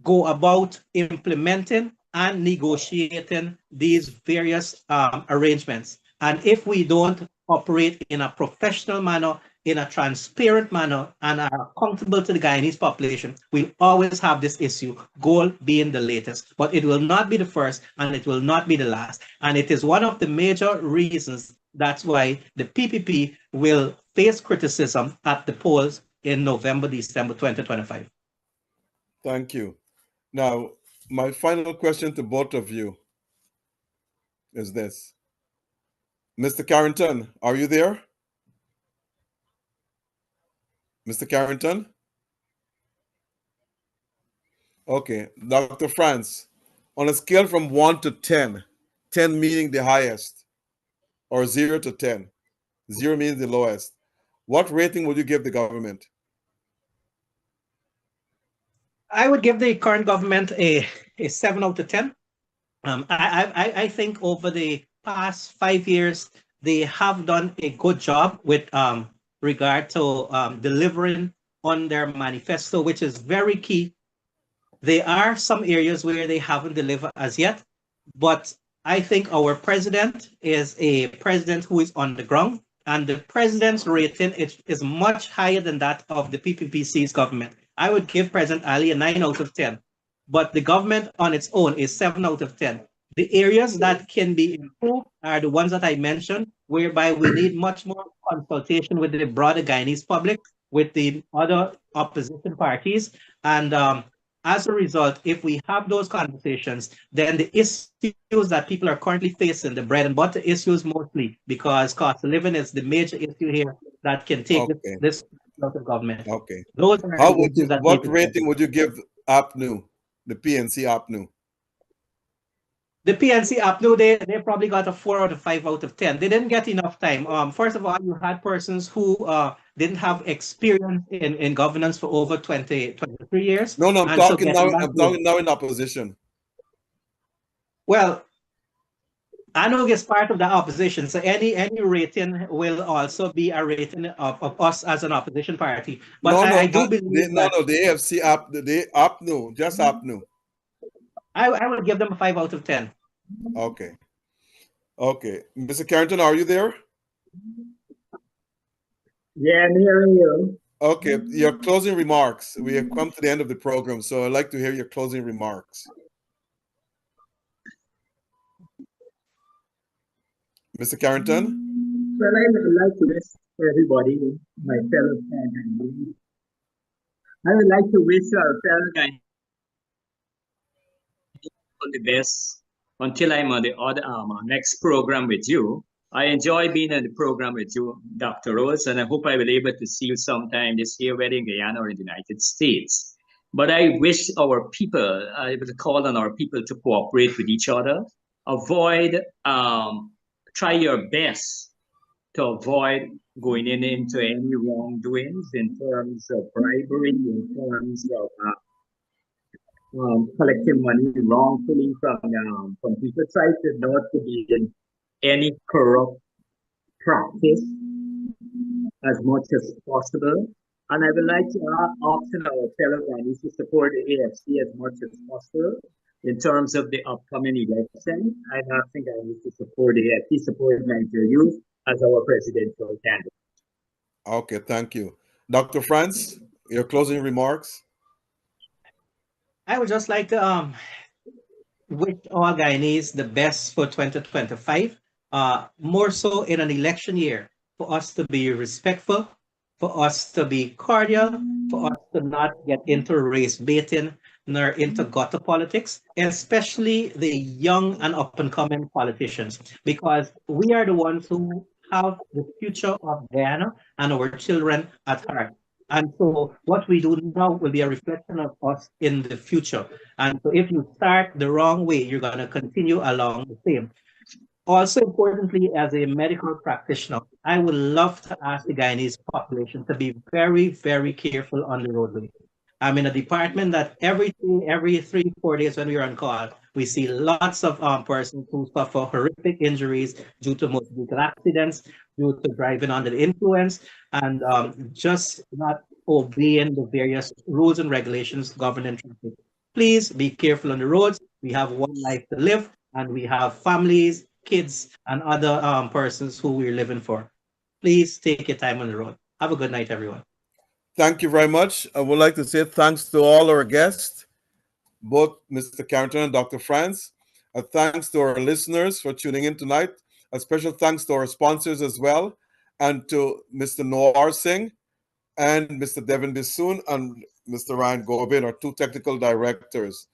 go about implementing and negotiating these various arrangements. And if we don't operate in a professional manner, in a transparent manner, and are accountable to the Guyanese population, we always have this issue, gold being the latest. But it will not be the first, and it will not be the last. And it is one of the major reasons that's why the PPP will face criticism at the polls in November, December 2025. Thank you. Now, my final question to both of you is this. Mr. Carrington, are you there? Mr. Carrington? Okay, Dr. France, on a scale from 1 to 10, 10 meaning the highest, or 0 to 10, 0 means the lowest, what rating would you give the government? I would give the current government a 7 out of 10. I think over the past 5 years, they have done a good job with regard to delivering on their manifesto, which is very key. There are some areas where they haven't delivered as yet, but I think our president is a president who is on the ground, and the president's rating is much higher than that of the PPPC's government. I would give President Ali a 9 out of 10, but the government on its own is 7 out of 10. The areas that can be improved are the ones that I mentioned, whereby we need much more consultation with the broader Guyanese public, with the other opposition parties. And as a result, if we have those conversations, then the issues that people are currently facing, the bread and butter issues mostly, because cost of living is the major issue here that can take this out of government. Okay. Those are How would you, what rating would you give APNU, the PNC APNU? The PNC APNU, they probably got a 4 out of 5 out of 10. They didn't get enough time. First of all, you had persons who didn't have experience in governance for over 23 years. No, I'm talking now in opposition. Well, ANUG is part of the opposition, so any rating will also be a rating of us as an opposition party. But I do believe the AFC APNU, just APNU. I would give them a 5 out of 10. Okay. Okay. Mr. Carrington, are you there? Yeah, I'm hearing you. Okay. Your closing remarks. We have come to the end of the program, so I'd like to hear your closing remarks. Mr. Carrington? Well, I would like to wish everybody, my fellow Guyanese, I would like to wish our fellow Guyanese all the best until I'm on the other next program with you. I enjoy being on the program with you, Dr. Rose, and I hope I will be able to see you sometime this year, whether in Guyana or in the United States. But I wish our people, I will call on our people to cooperate with each other, avoid, try your best to avoid going into any wrongdoings in terms of bribery, in terms of collecting money wrongfully from people. Try to not to be in any corrupt practice as much as possible. And I would like to ask our fellow Guyanese to support the AFC as much as possible in terms of the upcoming election. I'm asking Guyanese to support the AFC, support Nigeria Youth as our presidential candidate. Okay, thank you. Dr. France, your closing remarks? I would just like to wish all Guyanese the best for 2025, more so in an election year, for us to be respectful, for us to be cordial, for us to not get into race baiting nor into gutter politics, especially the young and up and coming politicians, because we are the ones who have the future of Guyana and our children at heart. And so what we do now will be a reflection of us in the future. And so if you start the wrong way, you're going to continue along the same. Also, importantly, as a medical practitioner, I would love to ask the Guyanese population to be very, very careful on the roadway. I'm in a department that every 3, 4 days when we're on call, we see lots of persons who suffer horrific injuries due to motor vehicle accidents, due to driving under the influence, and just not obeying the various rules and regulations governing traffic. Please be careful on the roads. We have one life to live, and we have families, kids, and other persons who we're living for. Please take your time on the road. Have a good night, everyone. Thank you very much. I would like to say thanks to all our guests, both Mr. Carrington and Dr. France. Thanks to our listeners for tuning in tonight. A special thanks to our sponsors as well, and to Mr. Noor Singh and Mr. Devin Bissoon and Mr. Ryan Gobin, our two technical directors.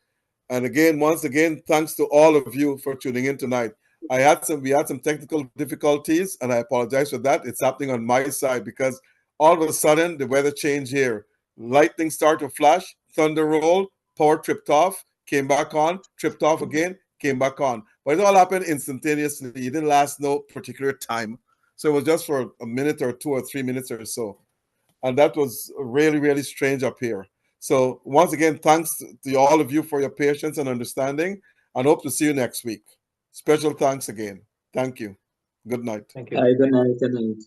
And again, once again, thanks to all of you for tuning in tonight. We had some technical difficulties, and I apologize for that. It's happening on my side because all of a sudden the weather changed here. Lightning started to flash, thunder roll, power tripped off, came back on, tripped off again, came back on. But it all happened instantaneously. It didn't last no particular time. So it was just for a minute or 2 or 3 minutes or so. And that was really, really strange up here. So once again, thanks to all of you for your patience and understanding, and hope to see you next week. Special thanks again. Thank you. Good night. Thank you. Good night. Good night.